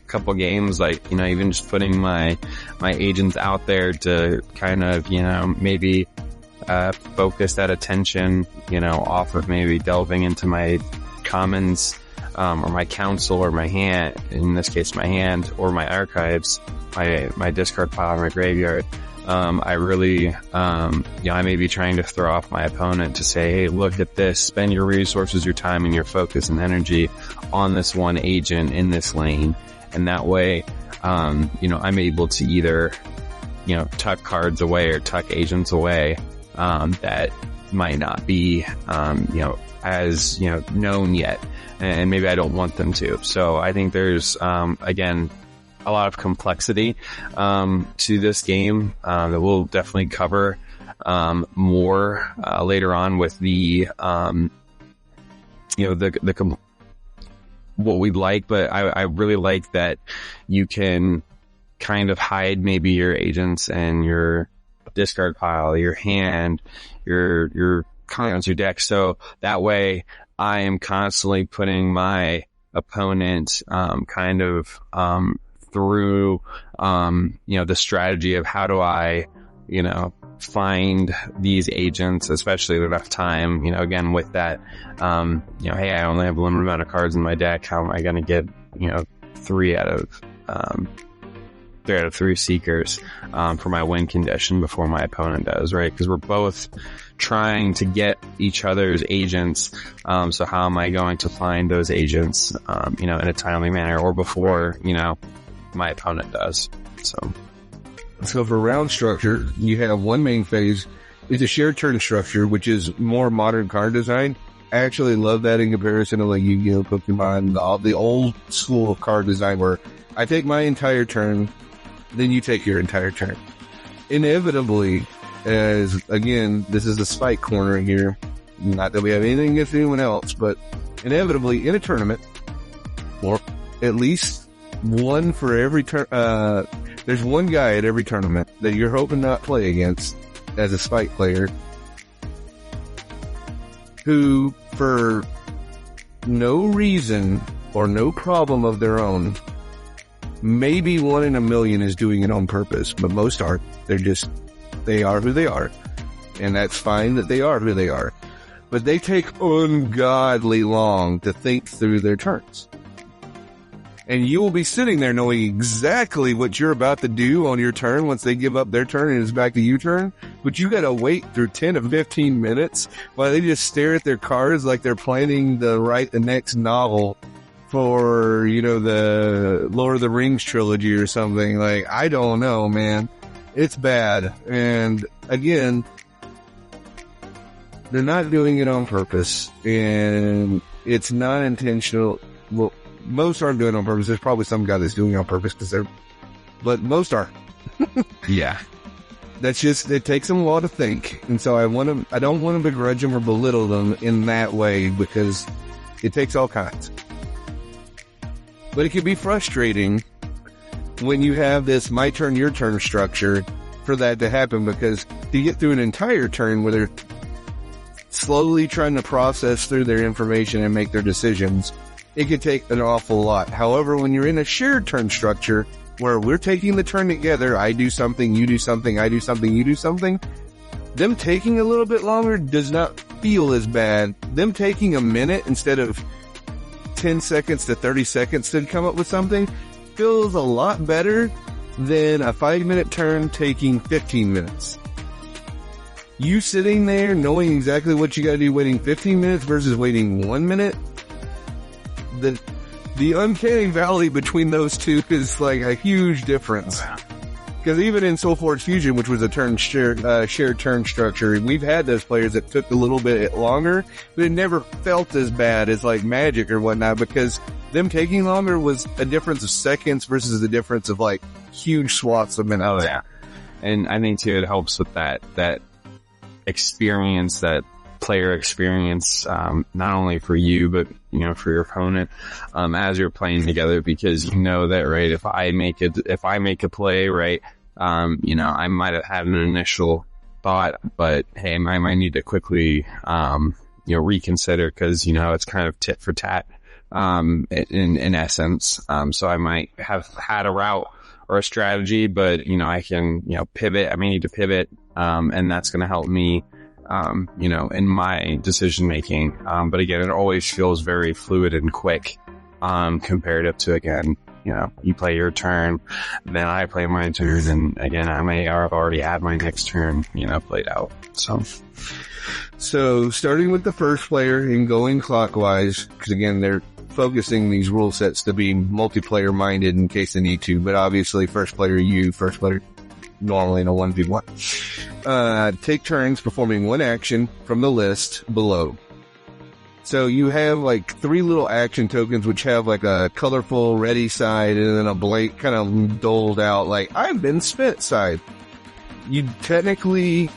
couple games, like, even just putting my agents out there to kind of, maybe focus that attention, off of maybe delving into my commons, or my council, or my hand, in this case my hand, or my archives, my discard pile, or my graveyard. I really, I may be trying to throw off my opponent to say, hey, look at this, spend your resources, your time, and your focus and energy on this one agent in this lane. And that way, I'm able to either, tuck cards away or tuck agents away, that, might not be, as, known yet. And maybe I don't want them to. So I think there's, again, a lot of complexity, to this game, that we'll definitely cover, more, later on with the, what we like, but I really like that you can kind of hide maybe your agents and your discard pile, your hand, your cards, your deck. So that way I am constantly putting my opponent, through, the strategy of how do I, find these agents, especially with enough time, again, with that, hey, I only have a limited amount of cards in my deck. How am I going to get, 3 out of 3 seekers, for my win condition before my opponent does, right? Because we're both trying to get each other's agents. So how am I going to find those agents, in a timely manner or before, my opponent does? So for round structure, you have one main phase. It's a shared turn structure, which is more modern card design. I actually love that in comparison to like Yu-Gi-Oh, Pokemon, the old school of card design where I take my entire turn, then you take your entire turn. Inevitably, as again, this is the spike corner here. Not that we have anything against anyone else, but inevitably in a tournament, or at least one for every turn, there's one guy at every tournament that you're hoping not play against as a spike player who, for no reason or no problem of their own, maybe 1 in a million is doing it on purpose, but most aren't. They are who they are. And that's fine that they are who they are. But they take ungodly long to think through their turns. And you will be sitting there knowing exactly what you're about to do on your turn once they give up their turn and it's back to you turn. But you gotta wait through 10 to 15 minutes while they just stare at their cards like they're planning to write the next novel for, the Lord of the Rings trilogy or something. Like, I don't know, man. It's bad. And again, they're not doing it on purpose and it's not intentional. Well, most aren't doing it on purpose. There's probably some guy that's doing it on purpose but most aren't. Yeah. That's just, it takes them a while to think. And so I don't want to begrudge them or belittle them in that way because it takes all kinds. But it can be frustrating when you have this my turn, your turn structure for that to happen, because to get through an entire turn where they're slowly trying to process through their information and make their decisions, it could take an awful lot. However, when you're in a shared turn structure where we're taking the turn together, I do something, you do something, I do something, you do something, them taking a little bit longer does not feel as bad. Them taking a minute instead of 10 seconds to 30 seconds to come up with something feels a lot better than a 5-minute turn taking 15 minutes. You sitting there knowing exactly what you gotta do, waiting 15 minutes versus waiting 1 minute, the uncanny valley between those two is like a huge difference. Because even in Soulforge Fusion, which was a shared turn structure, we've had those players that took a little bit longer, but it never felt as bad as like Magic or whatnot, because them taking longer was a difference of seconds versus the difference of like huge swaths of minutes. Oh yeah. And I think too, it helps with that experience, that player experience, not only for you, but, for your opponent, as you're playing together, because that, right, if I make a play, right, I might have had an initial thought, but hey, I might need to quickly, reconsider, because, it's kind of tit for tat, in essence. So I might have had a route or a strategy, but, I can, pivot. I may need to pivot, and that's going to help me, in my decision making. But again, it always feels very fluid and quick, comparative to, again, you play your turn, then I play my turn, and again, I may have already had my next turn, played out. So starting with the first player and going clockwise, because again, they're focusing these rule sets to be multiplayer minded in case they need to, but obviously first player normally in a 1v1. take turns performing one action from the list below. So you have like 3 little action tokens, which have like a colorful ready side and then a blank kind of doled out, like I've been spent side. You technically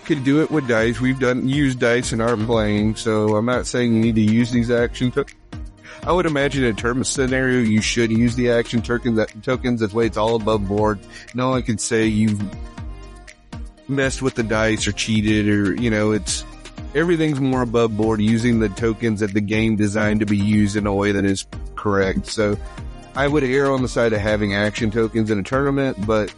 could do it with dice. We've used dice in our playing, so I'm not saying you need to use these action tokens. I would imagine in a term of scenario, you should use the action tokens. That way it's all above board. No one can say you've messed with the dice or cheated or, everything's more above board using the tokens that the game designed to be used in a way that is correct. So I would err on the side of having action tokens in a tournament, but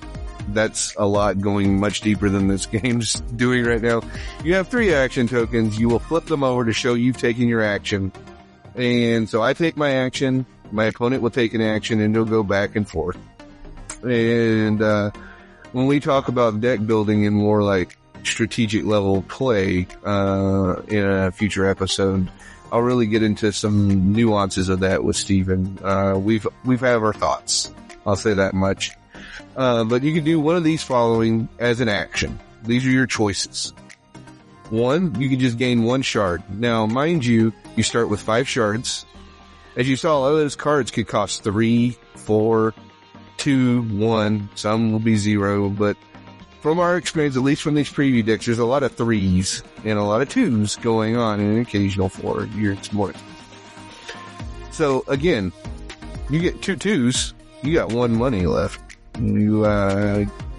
that's a lot going much deeper than this game's doing right now. You have 3 action tokens. You will flip them over to show you've taken your action. And so I take my action, my opponent will take an action, and it'll go back and forth. And when we talk about deck building in more like strategic level play in a future episode, I'll really get into some nuances of that with Steven. We've had our thoughts. I'll say that much. But you can do one of these following as an action. These are your choices. 1, you can just gain 1 shard. Now, mind you, you start with 5 shards. As you saw, a lot of those cards could cost 3, 4, 2, 1. Some will be 0, but from our experience, at least from these preview decks, there's a lot of 3s and a lot of 2s going on and an occasional 4. It's more. So again, you get 2 2s, you got 1 money left. You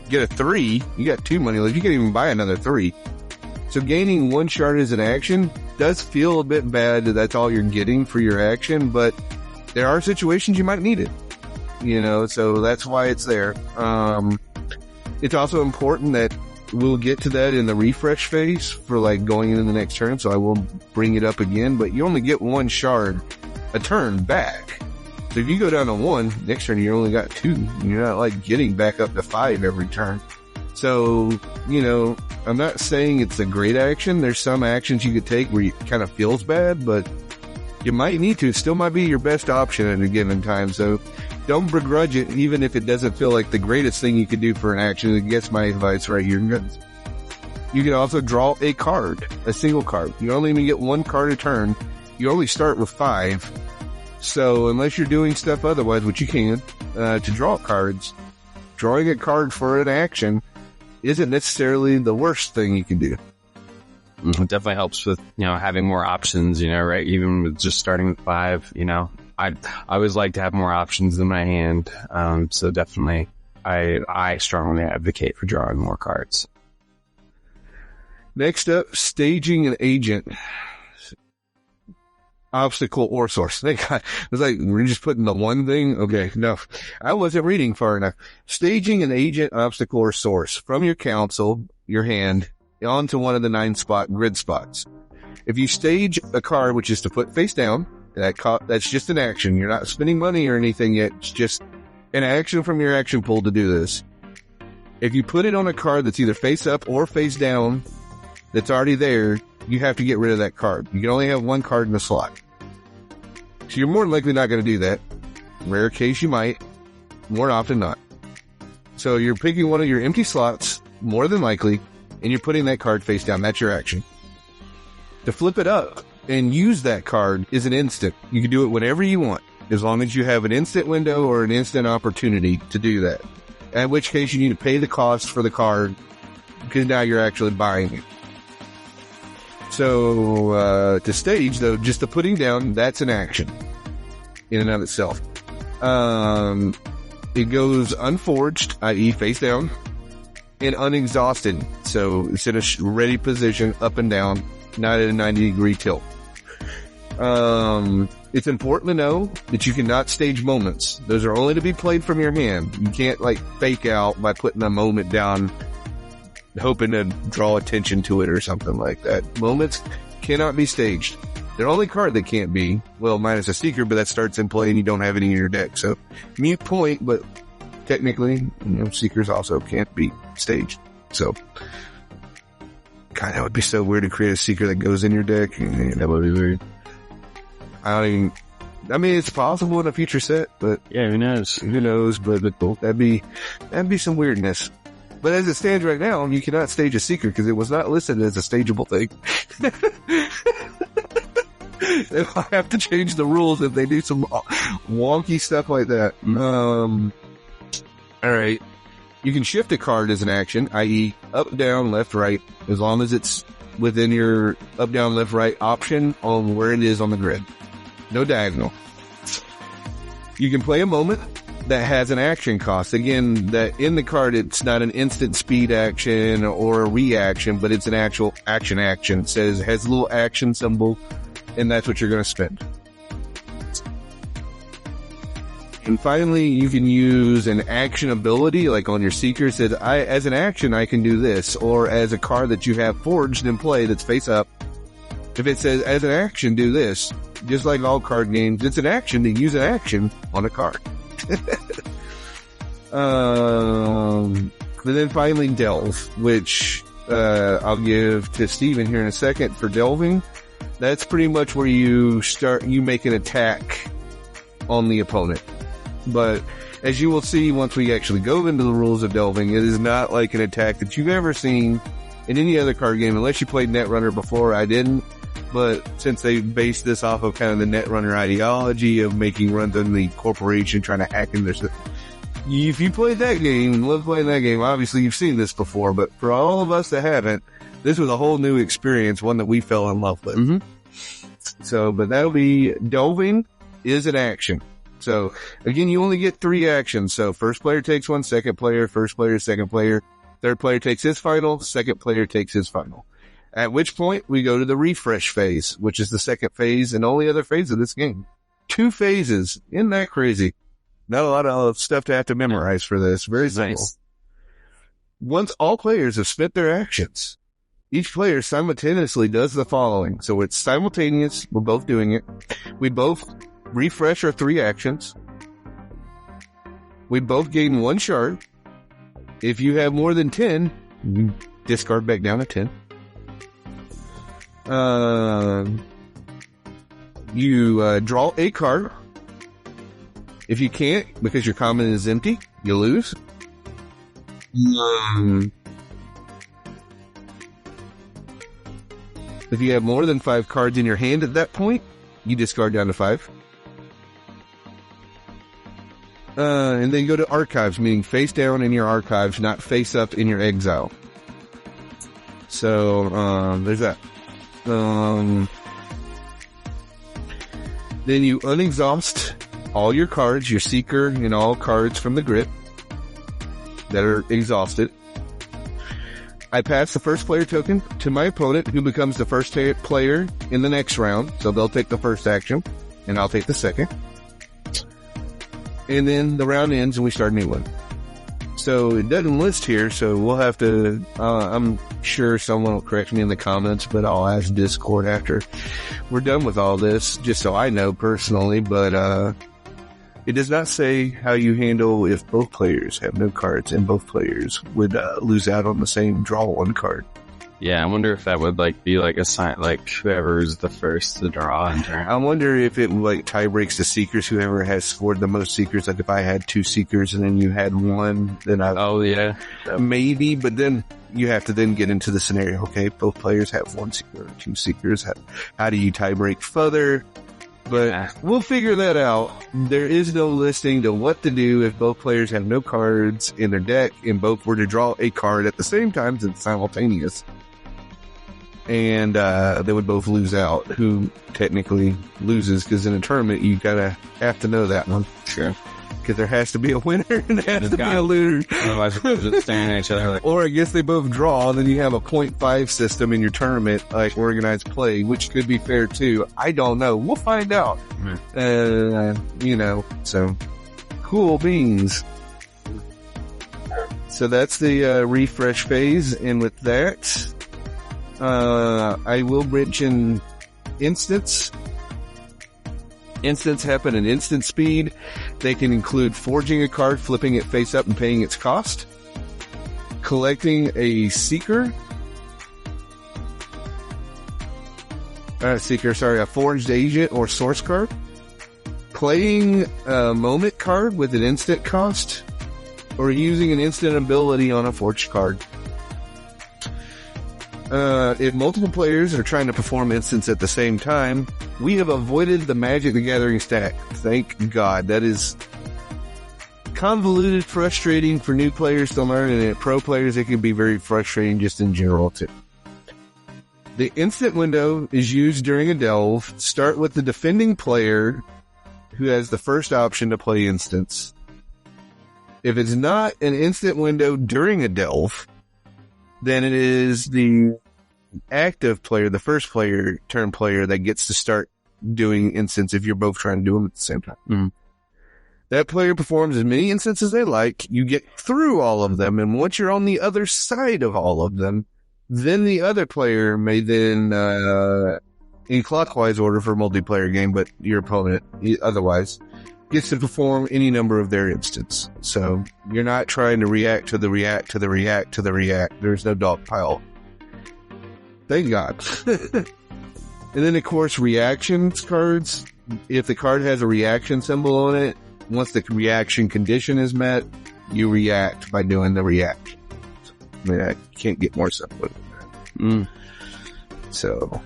get a 3, you got 2 money left. You can't even buy another 3. So gaining 1 shard as an action does feel a bit bad that that's all you're getting for your action, but there are situations you might need it. So that's why it's there. It's also important that we'll get to that in the refresh phase for like going into the next turn, so I will bring it up again, but you only get 1 shard a turn back. So if you go down to 1, next turn you only got 2. You're not like getting back up to 5 every turn. So, I'm not saying it's a great action. There's some actions you could take where it kind of feels bad, but you might need to. It still might be your best option at a given time. So don't begrudge it, even if it doesn't feel like the greatest thing you could do for an action. It gets my advice right here. You can also draw a card, a single card. You only even get 1 card a turn. You only start with 5. So unless you're doing stuff otherwise, which you can, to draw cards, drawing a card for an action isn't necessarily the worst thing you can do. It definitely helps with, having more options, right? Even with just starting with 5, I always like to have more options in my hand. So definitely I strongly advocate for drawing more cards. Next up, staging an agent. Obstacle or source. It's like, we're just putting the one thing? Okay, no. I wasn't reading far enough. Staging an agent, obstacle, or source from your council, your hand, onto one of the 9 grid spots. If you stage a card, which is to put face down, that's just an action. You're not spending money or anything yet. It's just an action from your action pool to do this. If you put it on a card that's either face up or face down, that's already there, you have to get rid of that card. You can only have 1 card in the slot. So you're more than likely not going to do that. Rare case you might, more often not. So you're picking one of your empty slots, more than likely, and you're putting that card face down. That's your action. To flip it up and use that card is an instant. You can do it whenever you want, as long as you have an instant window or an instant opportunity to do that. In which case you need to pay the cost for the card, because now you're actually buying it. So, to stage, though, just the putting down, that's an action in and of itself. It goes unforged, i.e. face down, and unexhausted. So it's in a ready position, up and down, not at a 90-degree tilt. It's important to know that you cannot stage moments. Those are only to be played from your hand. You can't, fake out by putting a moment down, hoping to draw attention to it or something like that. Moments cannot be staged. The only card that can't be, well, minus a Seeker, but that starts in play and you don't have any in your deck. So, mute point, but technically, Seekers also can't be staged. So, God, that would be so weird to create a Seeker that goes in your deck. That would be weird. I mean, it's possible in a future set, but yeah, who knows? Who knows? But that'd be some weirdness. But as it stands right now, you cannot stage a Seeker because it was not listed as a stageable thing. They'll have to change the rules if they do some wonky stuff like that. Alright. You can shift a card as an action, i.e. up, down, left, right, as long as it's within your up, down, left, right option on where it is on the grid. No diagonal. You can play a moment that has an action cost. Again, that in the card, it's not an instant speed action or a reaction, but it's an actual action. It says, it has a little action symbol, and that's what you're going to spend. And finally, you can use an action ability, like on your Seeker, says, as an action, I can do this, or as a card that you have forged in play that's face up. If it says, as an action, do this, just like all card games, it's an action to use an action on a card. And then finally, Delve, which I'll give to Steven here in a second for delving. That's pretty much where you make an attack on the opponent. But as you will see once we actually go into the rules of delving, it is not like an attack that you've ever seen in any other card game, unless you played Netrunner before. I didn't. But since they based this off of kind of the Netrunner ideology of making runs on the corporation, trying to hack in their stuff, if you played that game and love playing that game, obviously you've seen this before. But for all of us that haven't, this was a whole new experience, one that we fell in love with. Mm-hmm. So, but that'll be delving is an action. So again, you only get 3 actions. So first player takes one, second player, first player, second player, third player takes his final, second player takes his final. At which point we go to the refresh phase, which is the second phase and only other phase of this game. 2 phases. Isn't that crazy? Not a lot of stuff to have to memorize for this. Very simple. Nice. Once all players have spent their actions, each player simultaneously does the following. So it's simultaneous. We're both doing it. We both refresh our 3 actions. We both gain 1 shard. If you have more than 10, you discard back down to 10. You draw a card. If you can't, because your common is empty, you lose. If you have more than 5 cards in your hand at that point, you discard down to 5. And then go to archives, meaning face down in your archives, not face up in your exile. So, there's that. Then you unexhaust all your cards, your Seeker and all cards from the grid that are exhausted. I pass the first player token to my opponent, who becomes the first player in the next round. So they'll take the first action, and I'll take the second. And then the round ends and we start a new one. So it doesn't list here, so we'll have to, I'm sure someone will correct me in the comments, but I'll ask Discord after we're done with all this, just so I know personally, but, it does not say how you handle if both players have no cards and both players would, lose out on the same draw 1 card. Yeah, I wonder if that would be a sign, whoever's the first to draw in turn. I wonder if it tie breaks the Seekers, whoever has scored the most Seekers. Like if I had 2 Seekers and then you had 1, then oh yeah, maybe. But then you have to then get into the scenario. Okay, both players have 1 Seeker, 2 Seekers. How do you tie break further? But we'll figure that out. There is no listing to what to do if both players have no cards in their deck and both were to draw a card at the same time. It's simultaneous. And they would both lose out. Who technically loses, because in a tournament you gotta have to know that one. Sure. Because there has to be a winner and there has to be a loser. Otherwise we're just staring at each other or I guess they both draw, and then you have a 0.5 system in your tournament, like organized play, which could be fair too. I don't know. We'll find out. So cool beans. So that's the refresh phase, and with that, I will mention instants. Instants happen at instant speed. They can include forging a card, flipping it face up, and paying its cost. Collecting a Seeker. A forged agent or source card. Playing a moment card with an instant cost. or using an instant ability on a forged card. If multiple players are trying to perform instants at the same time, we have avoided the Magic the Gathering stack. Thank God. That is convoluted, frustrating for new players to learn, and at pro players it can be very frustrating just in general too. The instant window is used during a delve. Start with the defending player who has the first option to play instants. If it's not an instant window during a delve, then it is the active player, the first player, turn player, that gets to start doing instants if you're both trying to do them at the same time. Mm-hmm. That player performs as many instants as they like. You get through all of them, and once you're on the other side of all of them, then the other player may then, in clockwise order for a multiplayer game, but your opponent otherwise gets to perform any number of their instants. So you're not trying to react to the react to the react to the react. There's no dog pile. Thank God. And then, of course, reactions cards. If the card has a reaction symbol on it, once the reaction condition is met, you react by doing the reaction. I mean, I can't get more simple than that. So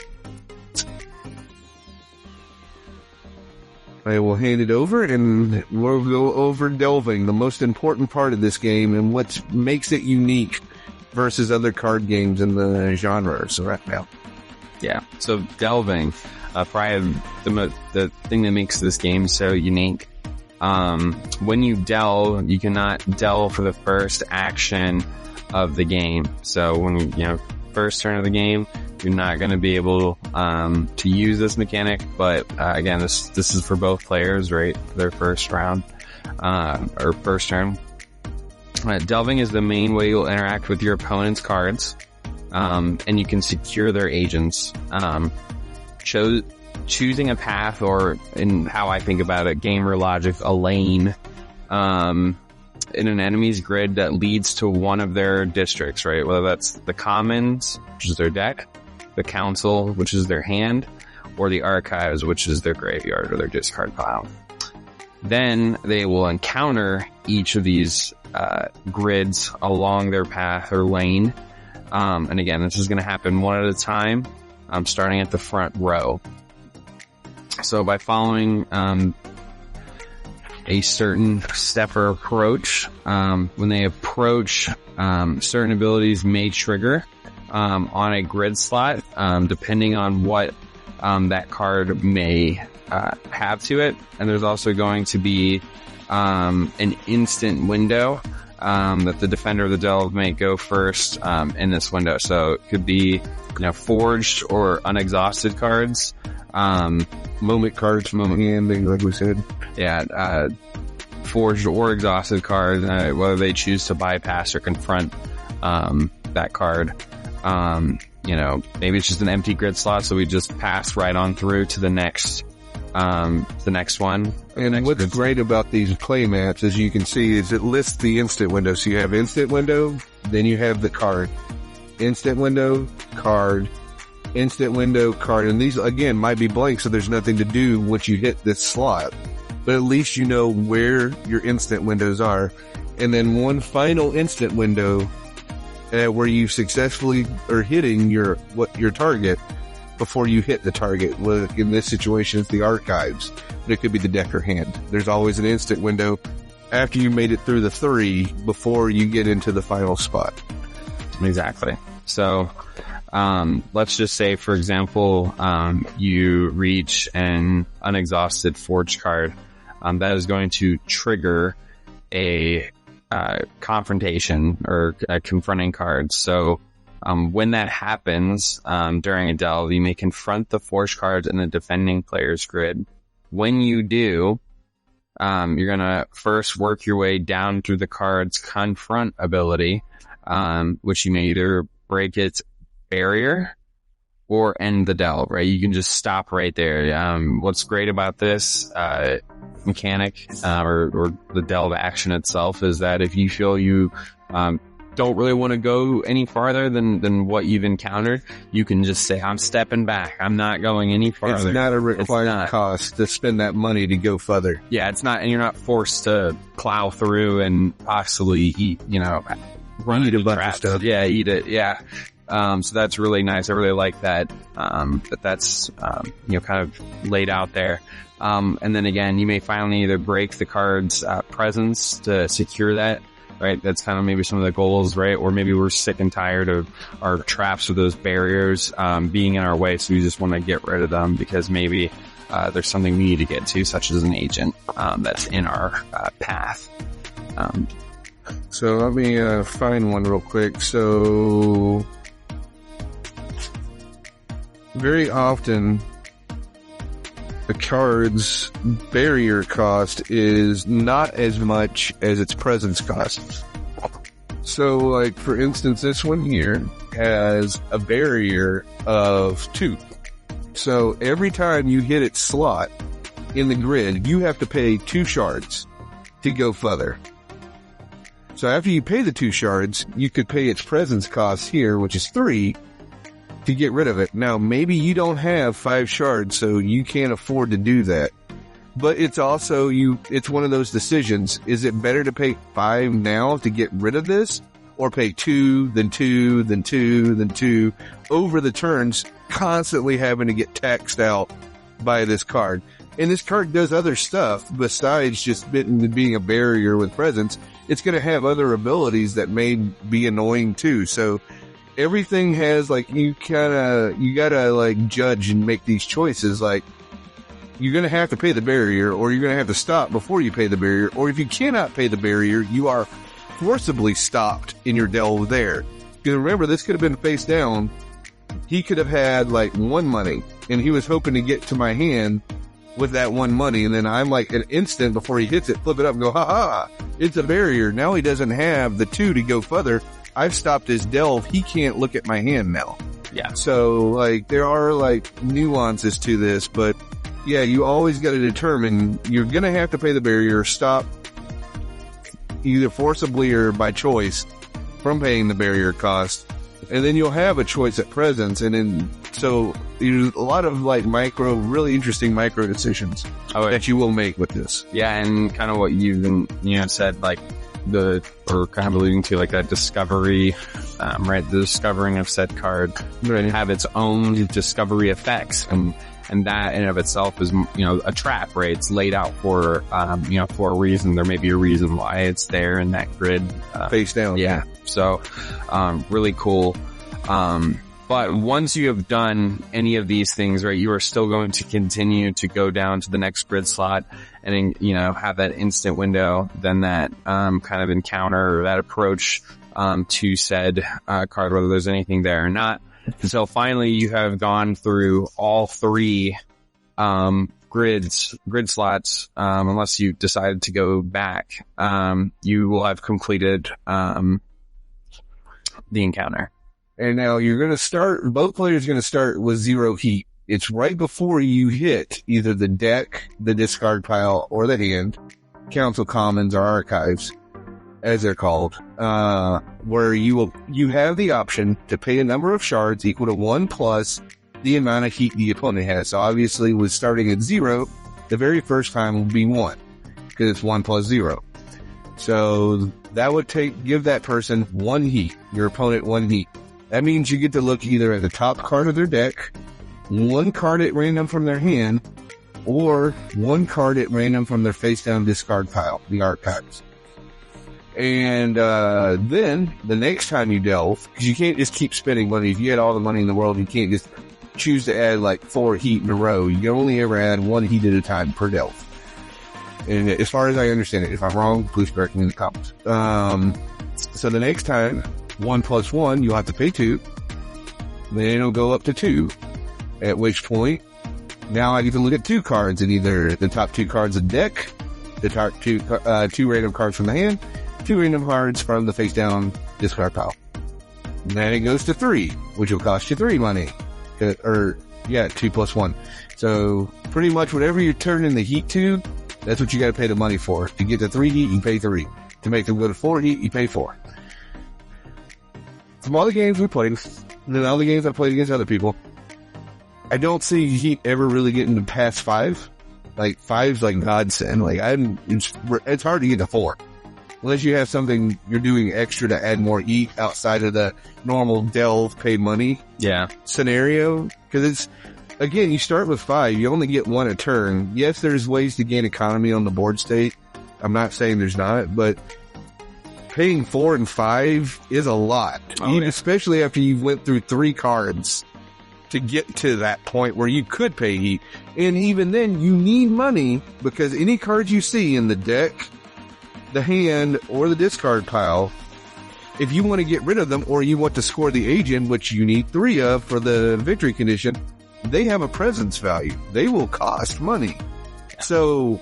I will hand it over, and we'll go over delving, the most important part of this game and what makes it unique versus other card games in the genre. So right now. Yeah. So delving, probably the thing that makes this game so unique. When you delve, you cannot delve for the first action of the game. So when first turn of the game, you're not going to be able to use this mechanic. But again, this is for both players, right? Their first round or first turn. Delving is the main way you'll interact with your opponent's cards, and you can secure their agents. Choosing a path, or in how I think about it, gamer logic, a lane, in an enemy's grid that leads to one of their districts, right? Whether that's the commons, which is their deck, the council, which is their hand, or the archives, which is their graveyard or their discard pile. Then they will encounter each of these grids along their path or lane. And again, this is going to happen one at a time, starting at the front row. So by following a certain step or approach, when they approach, certain abilities may trigger on a grid slot, depending on what that card may have to it. And there's also going to be an instant window that the defender of the delve may go first in this window. So it could be forged or unexhausted cards. Moment cards, moment ending, like we said. Yeah, forged or exhausted cards, whether they choose to bypass or confront that card. Maybe it's just an empty grid slot, so we just pass right on through to the next one. And what's great about these play mats, as you can see, is it lists the instant window. So you have instant window, then you have the card. Instant window, card. Instant window, card. And these, again, might be blank, so there's nothing to do once you hit this slot. But at least you know where your instant windows are. And then one final instant window where you successfully are hitting your target before you hit the target. Well, in this situation, it's the archives, but it could be the deck or hand. There's always an instant window after you made it through the 3 before you get into the final spot. Exactly. So, let's just say, for example, you reach an unexhausted forge card. That is going to trigger a confrontation or a confronting card. So, when that happens, during a delve, you may confront the forged cards in the defending player's grid. When you do, you're gonna first work your way down through the card's confront ability, which you may either break its barrier or end the delve, right? You can just stop right there. What's great about this, mechanic, or the delve action itself is that if you feel you, don't really want to go any farther than what you've encountered, you can just say, I'm stepping back. I'm not going any farther. It's not a required cost to spend that money to go further. Yeah, it's not, and you're not forced to plow through and possibly eat, Eat a bunch of stuff. Yeah, eat it. Yeah. So that's really nice. I really like that, that's kind of laid out there. And then again, you may finally either break the card's, presence to secure that, right? That's kind of maybe some of the goals, right? Or maybe we're sick and tired of our traps with those barriers, being in our way. So we just want to get rid of them because maybe, there's something we need to get to, such as an agent, that's in our, path. So let me, find one real quick. So very often the card's barrier cost is not as much as its presence cost. So like, for instance, this one here has a barrier of 2. So every time you hit its slot in the grid, you have to pay 2 shards to go further. So after you pay the 2 shards, you could pay its presence cost here, which is 3, to get rid of it. Now, maybe you don't have 5 shards, so you can't afford to do that. But it's also, it's one of those decisions. Is it better to pay 5 now to get rid of this? Or pay 2, then 2, then 2, then 2, over the turns, constantly having to get taxed out by this card. And this card does other stuff besides just being a barrier with presence. It's going to have other abilities that may be annoying too. So everything has you gotta judge and make these choices. Like, you're going to have to pay the barrier, or you're going to have to stop before you pay the barrier. Or if you cannot pay the barrier, you are forcibly stopped in your delve there. Because remember, this could have been face down. He could have had 1 money, and he was hoping to get to my hand with that 1 money, and then I'm an instant before he hits it, flip it up and go, ha ha, it's a barrier. Now he doesn't have the 2 to go further. I've stopped his delve. He can't look at my hand now. Yeah. So there are nuances to this, but yeah, you always got to determine you're going to have to pay the barrier, stop either forcibly or by choice from paying the barrier cost. And then you'll have a choice at presence. And then, so there's a lot of really interesting micro decisions that you will make with this. Yeah. And kind of what you've been, said, or kind of alluding to that discovery, right? The discovering of said card have its own discovery effects. And that in of itself is, a trap, right? It's laid out for, for a reason. There may be a reason why it's there in that grid. Face down. Yeah. So, really cool. But once you have done any of these things, right, you are still going to continue to go down to the next grid slot and, have that instant window, then that, kind of encounter or that approach, to said, card, whether there's anything there or not. So finally you have gone through all 3, grid slots, unless you decided to go back, you will have completed, the encounter. And now you're going to start, both players are going to start with 0 heat. It's right before you hit either the deck, the discard pile, or the hand, council commons or archives, as they're called, where you have the option to pay a number of shards equal to 1 plus the amount of heat the opponent has. So obviously with starting at 0, the very first time will be 1, because it's 1 plus 0. So that would give that person 1 heat, your opponent 1 heat. That means you get to look either at the top card of their deck, 1 card at random from their hand, or 1 card at random from their face down discard pile, the archives. And then the next time you delve, because you can't just keep spending money. If you had all the money in the world, you can't just choose to add 4 heat in a row. You can only ever add 1 heat at a time per delve. And as far as I understand it, if I'm wrong, please correct me in the comments. So the next time, 1 plus 1, you'll have to pay 2. Then it'll go up to 2. At which point, now I get to look at 2 cards in either the top 2 cards of the deck, the top 2 random cards from the hand, 2 random cards from the face down discard pile. And then it goes to 3, which will cost you 3 money. 2 plus 1. So pretty much whatever you're turning the heat to, that's what you gotta pay the money for. To get to 3 heat, you pay 3. To make them go to 4 heat, you pay 4. from all the games we played, and then all the games I played against other people, I don't see Heat ever really getting to past 5. Like 5's like godsend. Like it's hard to get to 4. Unless you have something you're doing extra to add more heat outside of the normal delve, pay money scenario. Cause it's, again, you start with 5, you only get 1 a turn. Yes, there's ways to gain economy on the board state. I'm not saying there's not, but paying 4 and 5 is a lot. Especially after you went through 3 cards to get to that point where you could pay heat. And even then, you need money because any cards you see in the deck, the hand, or the discard pile, if you want to get rid of them or you want to score the agent, which you need 3 of for the victory condition, they have a presence value. They will cost money. So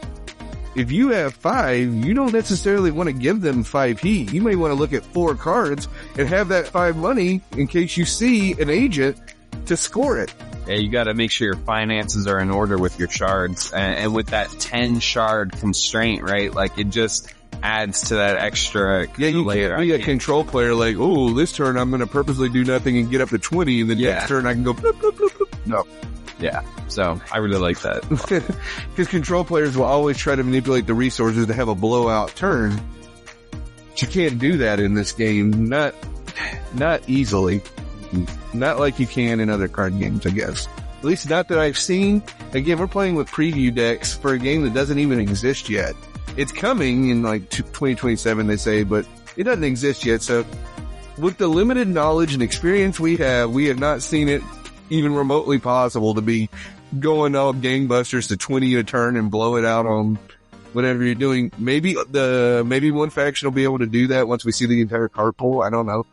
if you have 5, you don't necessarily want to give them 5 heat. You may want to look at 4 cards and have that 5 money in case you see an agent to score it. Yeah, you got to make sure your finances are in order with your shards, and with that 10 shard constraint, right? Like it just adds to that extra. Yeah, you can't be a control player like, oh, this turn I'm going to purposely do nothing and get up to 20, and the next turn I can go bloop, bloop, bloop, bloop. No. Yeah, so I really like that. Because control players will always try to manipulate the resources to have a blowout turn. But you can't do that in this game. Not easily. Not like you can in other card games, I guess. At least not that I've seen. Again, we're playing with preview decks for a game that doesn't even exist yet. It's coming in like 2027, they say, but it doesn't exist yet. So with the limited knowledge and experience we have not seen it even remotely possible to be going all gangbusters to 20 a turn and blow it out on whatever you're doing. Maybe one faction will be able to do that once we see the entire card pool. I don't know.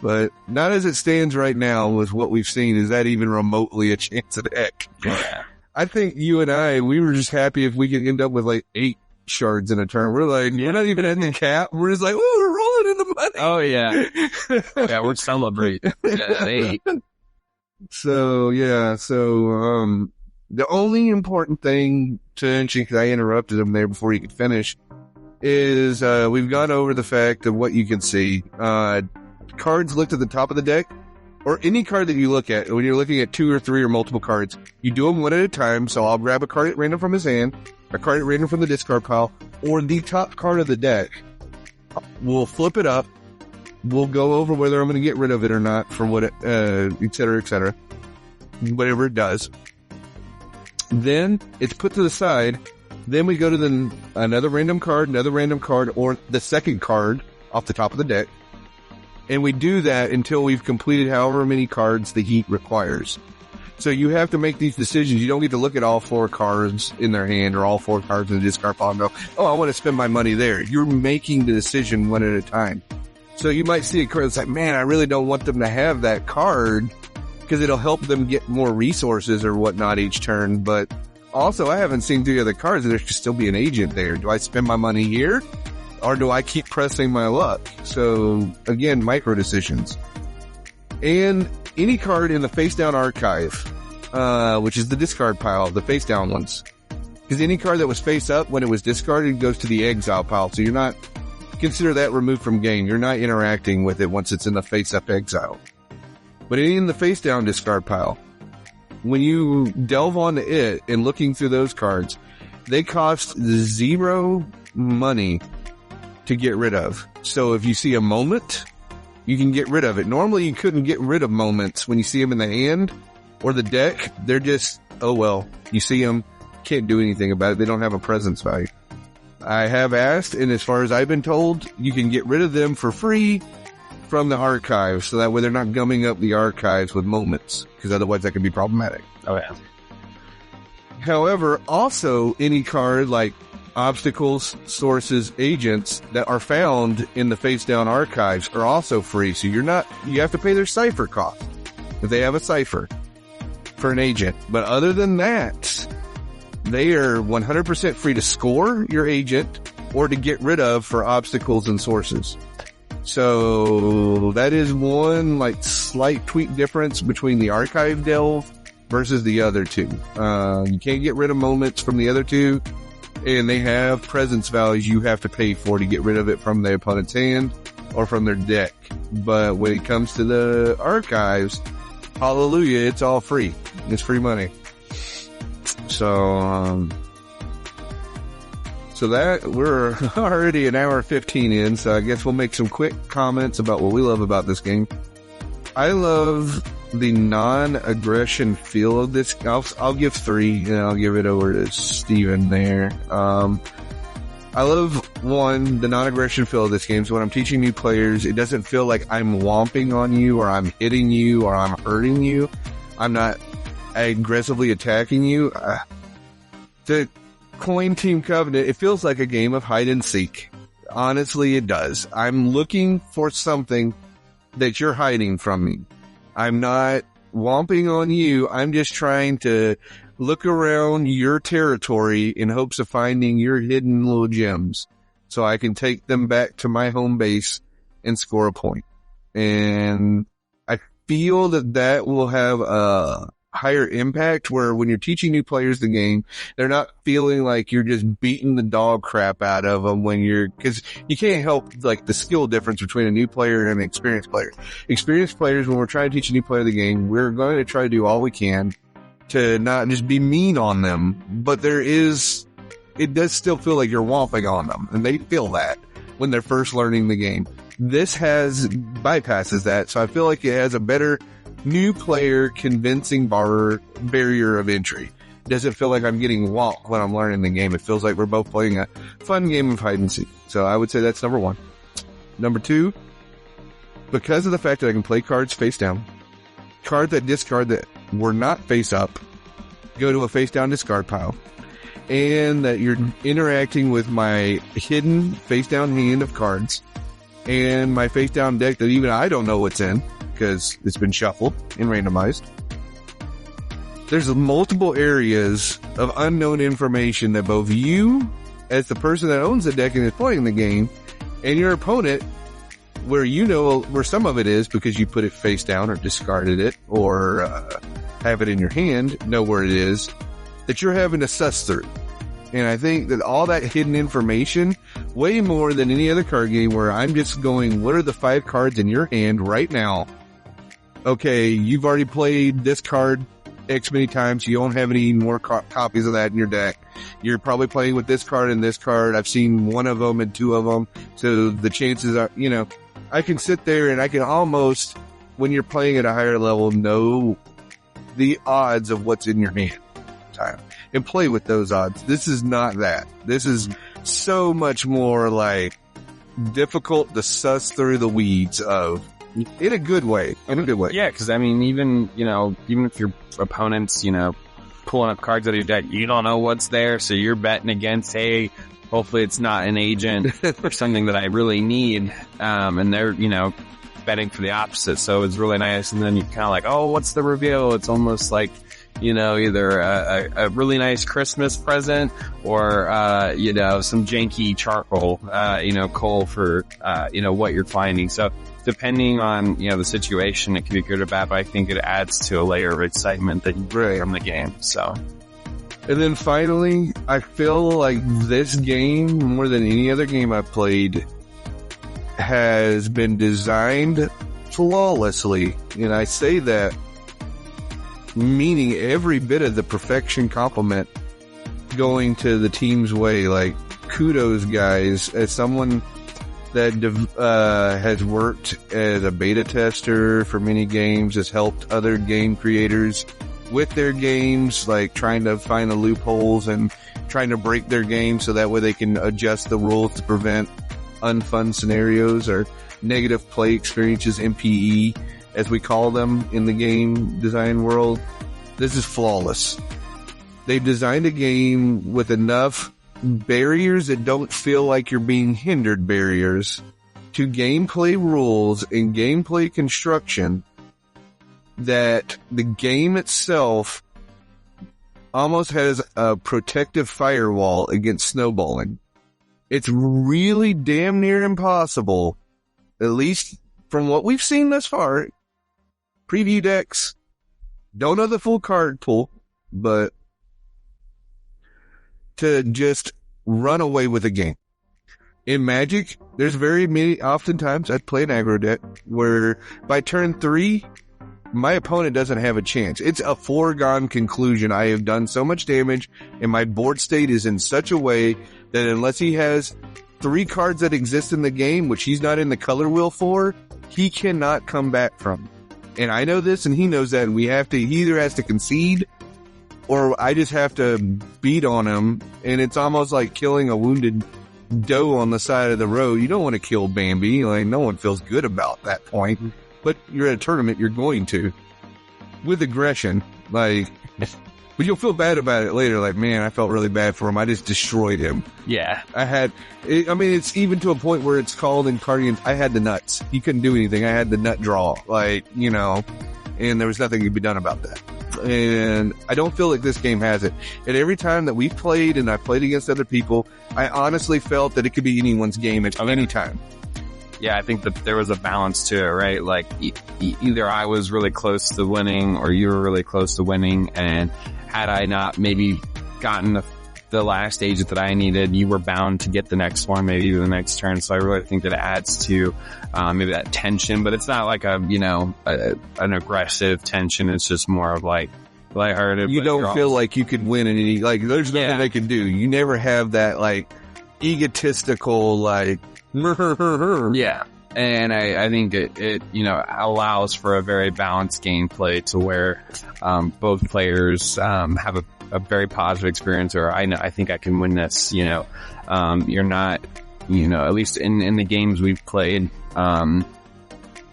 But not as it stands right now with what we've seen. Is that even remotely a chance of heck? Yeah. I think you and we were just happy if we could end up with like 8 shards in a turn. We're like, we're not even at the cap. We're just like, oh, we're rolling in the money. Oh, yeah. Yeah, we're celebrating. Yeah, 8. So, yeah. So, the only important thing to mention, because I interrupted him there before he could finish, is we've gone over the fact of what you can see. Cards looked at the top of the deck, or any card that you look at, when you're looking at 2 or 3 or multiple cards, you do them one at a time. So I'll grab a card at random from his hand, a card at random from the discard pile, or the top card of the deck. We'll flip it up. We'll go over whether I'm going to get rid of it or not for what, et cetera, whatever it does. Then it's put to the side. Then we go to another random card, or the second card off the top of the deck. And we do that until we've completed however many cards the heat requires. So you have to make these decisions. You don't get to look at all 4 cards in their hand or all 4 cards in the discard pile and go, oh, I want to spend my money there. You're making the decision one at a time. So you might see a card that's like, man, I really don't want them to have that card because it'll help them get more resources or whatnot each turn. But also, I haven't seen 3 other cards and there could still be an agent there. Do I spend my money here? Or do I keep pressing my luck? So, again, micro decisions. And any card in the face down archive, which is the discard pile, the face down ones. Because any card that was face up when it was discarded goes to the exile pile. So you're not, consider that removed from game. You're not interacting with it once it's in the face up exile. But in the face down discard pile, when you delve onto it and looking through those cards, they cost 0 money to get rid of. So if you see a moment, you can get rid of it. Normally you couldn't get rid of moments when you see them in the hand or the deck. They're just, oh well, you see them, can't do anything about it. They don't have a presence value. I have asked, and as far as I've been told, you can get rid of them for free from the archives, so that way they're not gumming up the archives with moments, because otherwise that could be problematic. Oh yeah. However, also any card like obstacles, sources, agents that are found in the face down archives are also free. So you have to pay their cipher cost if they have a cipher for an agent. But other than that, they are 100% free to score your agent or to get rid of for obstacles and sources. So that is one slight tweak difference between the archive delve versus the other 2. You can't get rid of moments from the other 2. And they have presence values you have to pay for to get rid of it from the opponent's hand. or from their deck. But when it comes to the archives, hallelujah, it's all free. It's free money. So that we're already an hour 15 in, so I guess we'll make some quick comments about what we love about this game. I love the non-aggression feel of this. I'll give 3, and I'll give it over to Steven there. I love, 1, the non-aggression feel of this game. So when I'm teaching new players, it doesn't feel like I'm whomping on you, or I'm hitting you, or I'm hurting you. I'm not aggressively attacking you. The Coin Team Covenant, it feels like a game of hide and seek. Honestly, it does. I'm looking for something that you're hiding from me. I'm not whomping on you. I'm just trying to look around your territory in hopes of finding your hidden little gems so I can take them back to my home base and score a point. And I feel that will have a higher impact, where when you're teaching new players the game, they're not feeling like you're just beating the dog crap out of them because you can't help like the skill difference between a new player and an experienced player. Experienced players, when we're trying to teach a new player the game, we're going to try to do all we can to not just be mean on them, but it does still feel like you're whomping on them, and they feel that when they're first learning the game. This bypasses that, so I feel like it has a better new player convincing barrier of entry. It doesn't feel like I'm getting whomped when I'm learning the game. It feels like we're both playing a fun game of hide and seek. So I would say that's number 1. Number 2, because of the fact that I can play cards face down, cards that discard that were not face up go to a face down discard pile, and that you're interacting with my hidden face down hand of cards and my face down deck that even I don't know what's in, because it's been shuffled and randomized. There's multiple areas of unknown information that both you, as the person that owns the deck and is playing the game, and your opponent, where you know where some of it is because you put it face down or discarded it or have it in your hand, know where it is, that you're having to suss through. And I think that all that hidden information, way more than any other card game, where I'm just going, what are the 5 cards in your hand right now? Okay, you've already played this card X many times. You don't have any more copies of that in your deck. You're probably playing with this card and this card. I've seen 1 of them and 2 of them. So the chances are, I can sit there and I can almost, when you're playing at a higher level, know the odds of what's in your hand time and play with those odds. This is not that. This is so much more like difficult to suss through the weeds of. In a good way. Yeah, because I mean, even if your opponent's, pulling up cards out of your deck, you don't know what's there, so you're betting against, hey, hopefully it's not an agent or something that I really need. And they're, betting for the opposite. So it's really nice. And then you're kind of like, oh, what's the reveal? It's almost like, either a really nice Christmas present or, some janky charcoal, coal for, what you're finding. So depending on, the situation, it can be good or bad, but I think it adds to a layer of excitement that you get from the game. So. And then finally, I feel like this game, more than any other game I've played, has been designed flawlessly. And I say that meaning every bit of the perfection compliment going to the team's way. Like, kudos, guys. As someone that has worked as a beta tester for many games, has helped other game creators with their games, like trying to find the loopholes and trying to break their game so that way they can adjust the rules to prevent unfun scenarios or negative play experiences, MPE, as we call them in the game design world. This is flawless. They've designed a game with enough barriers that don't feel like you're being hindered barriers to gameplay rules and gameplay construction, that the game itself almost has a protective firewall against snowballing. It's really damn near impossible, at least from what we've seen thus far. Preview decks, don't know the full card pool, but to just run away with a game. In Magic, there's oftentimes I'd play an aggro deck where by turn 3, my opponent doesn't have a chance. It's a foregone conclusion. I have done so much damage and my board state is in such a way that unless he has 3 cards that exist in the game, which he's not in the color wheel for, he cannot come back from. And I know this and he knows that, and he either has to concede or I just have to beat on him, and it's almost like killing a wounded doe on the side of the road. You don't want to kill Bambi. Like, no one feels good about that point. But you're at a tournament, you're going to. With aggression. Like, but you'll feel bad about it later. Like, man, I felt really bad for him. I just destroyed him. Yeah. It's even to a point where it's called in Guardians, I had the nuts. He couldn't do anything. I had the nut draw. Like, and there was nothing to be done about that. And I don't feel like this game has it. And every time that we've played and I've played against other people, I honestly felt that it could be anyone's game at any time. Yeah, I think that there was a balance to it, right? Like, either I was really close to winning or you were really close to winning, and had I not maybe gotten the last agent that I needed, you were bound to get the next one, maybe even the next turn. So I really think that it adds to maybe that tension, but it's not like an aggressive tension. It's just more of like lighthearted. You don't feel like you could win in any, like, there's nothing they can do. You never have that, like, egotistical, like, yeah. And I think it allows for a very balanced gameplay to where both players have a very positive experience, or I think I can win this. You're not, at least in the games we've played,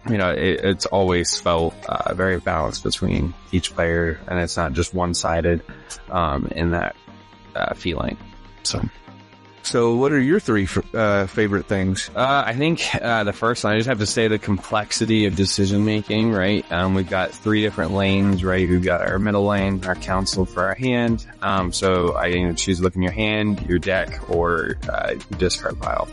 it's always felt very balanced between each player, and it's not just one-sided in that feeling. So what are your 3 favorite things? I think the first one, I just have to say the complexity of decision making, right? We've got 3 different lanes, right? We've got our middle lane, our council for our hand. So I can choose to look in your hand, your deck, or your discard pile,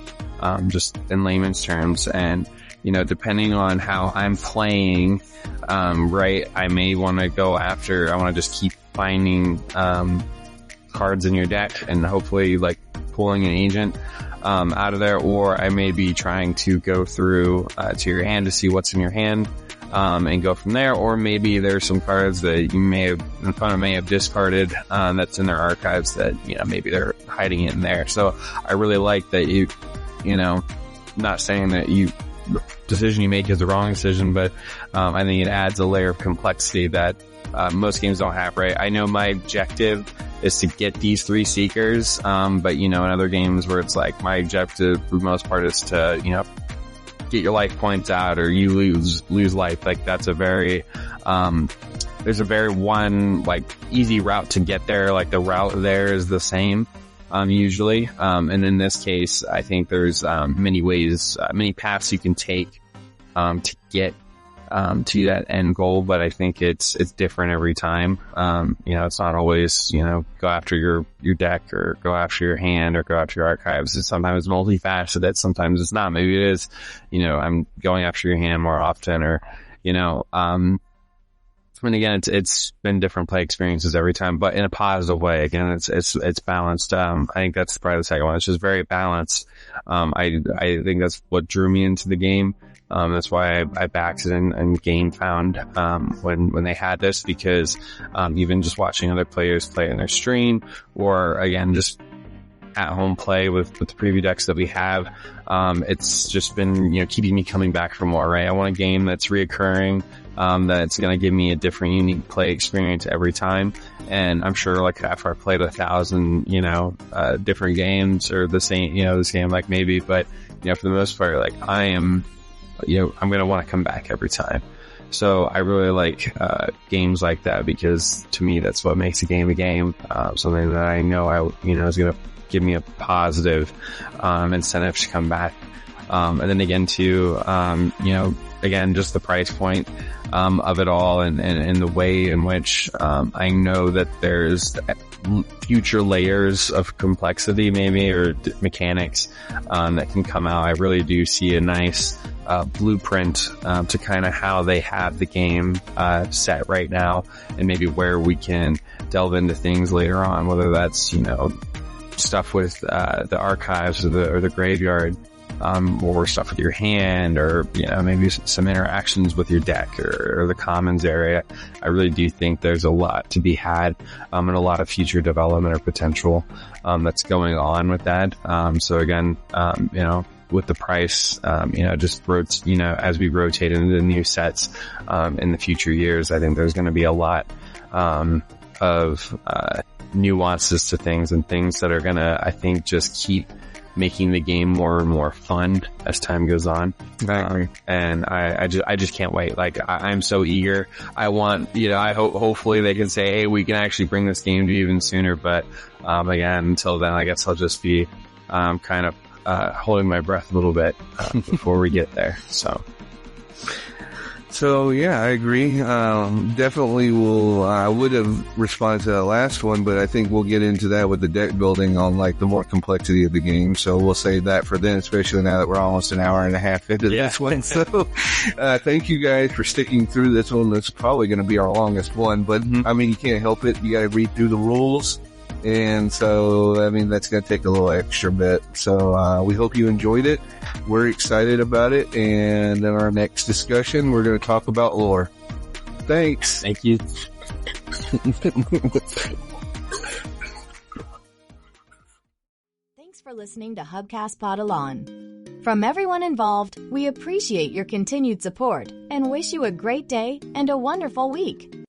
just in layman's terms. And, depending on how I'm playing, right, I may want to I want to just keep finding cards in your deck and hopefully, like, pulling an agent out of there, or I may be trying to go through to your hand to see what's in your hand and go from there, or maybe there's some cards that your opponent may have discarded that's in their archives that maybe they're hiding it in there. So I really like that not saying that the decision you make is the wrong decision, but I think it adds a layer of complexity that most games don't have, right? I know my objective is to get these 3 seekers, but in other games where it's like my objective for the most part is to, get your life points out, or you lose life. Like, that's a very, there's a very easy route to get there. Like, the route there is the same, usually. And in this case, I think there's, many ways, many paths you can take, to get to that end goal, but I think it's different every time. It's not always, go after your deck or go after your hand or go after your archives. It's sometimes multifaceted. Sometimes it's not. Maybe it is, I'm going after your hand more often, or, and again, it's been different play experiences every time, but in a positive way. Again, it's balanced. I think that's probably the second one. It's just very balanced. I think that's what drew me into the game. That's why I backed it and Game found, when they had this, because, even just watching other players play in their stream, or again, just at home play with the preview decks that we have, it's just been, keeping me coming back for more, right? I want a game that's reoccurring, that's going to give me a different, unique play experience every time. And I'm sure, like, after I played 1,000, different games, or this game, like, maybe, but, for the most part, like, I'm going to want to come back every time. So I really like games like that, because to me, that's what makes a game, something that I know is going to give me a positive incentive to come back. And then again, too, again, just the price point of it all, and the way in which I know that there's future layers of complexity, maybe, or mechanics that can come out. I really do see a nice blueprint to kind of how they have the game set right now, and maybe where we can delve into things later on, whether that's stuff with the archives or the graveyard, or stuff with your hand, or maybe some interactions with your deck or the commons area. I really do think there's a lot to be had, and a lot of future development or potential that's going on with that. So again, with the price, as we rotate into the new sets in the future years, I think there's going to be a lot of nuances to things, and things that are going to, I think, just keep making the game more and more fun as time goes on. And I just can't wait. Like, I'm so eager. I want, I hope, hopefully they can say, hey, we can actually bring this game to you even sooner. But, again, until then, I guess I'll just be, kind of, holding my breath a little bit, before we get there. So yeah, I agree. Definitely I would have responded to that last one, but I think we'll get into that with the deck building on like the more complexity of the game. So we'll save that for then, especially now that we're almost an hour and a half into this one. So, thank you guys for sticking through this one. That's probably going to be our longest one, but I mean, you can't help it. You got to read through the rules. And so, I mean, that's going to take a little extra bit. So, we hope you enjoyed it. We're excited about it. And in our next discussion, we're going to talk about lore. Thanks. Thank you. Thanks for listening to Hubcast Aidalon. From everyone involved, we appreciate your continued support and wish you a great day and a wonderful week.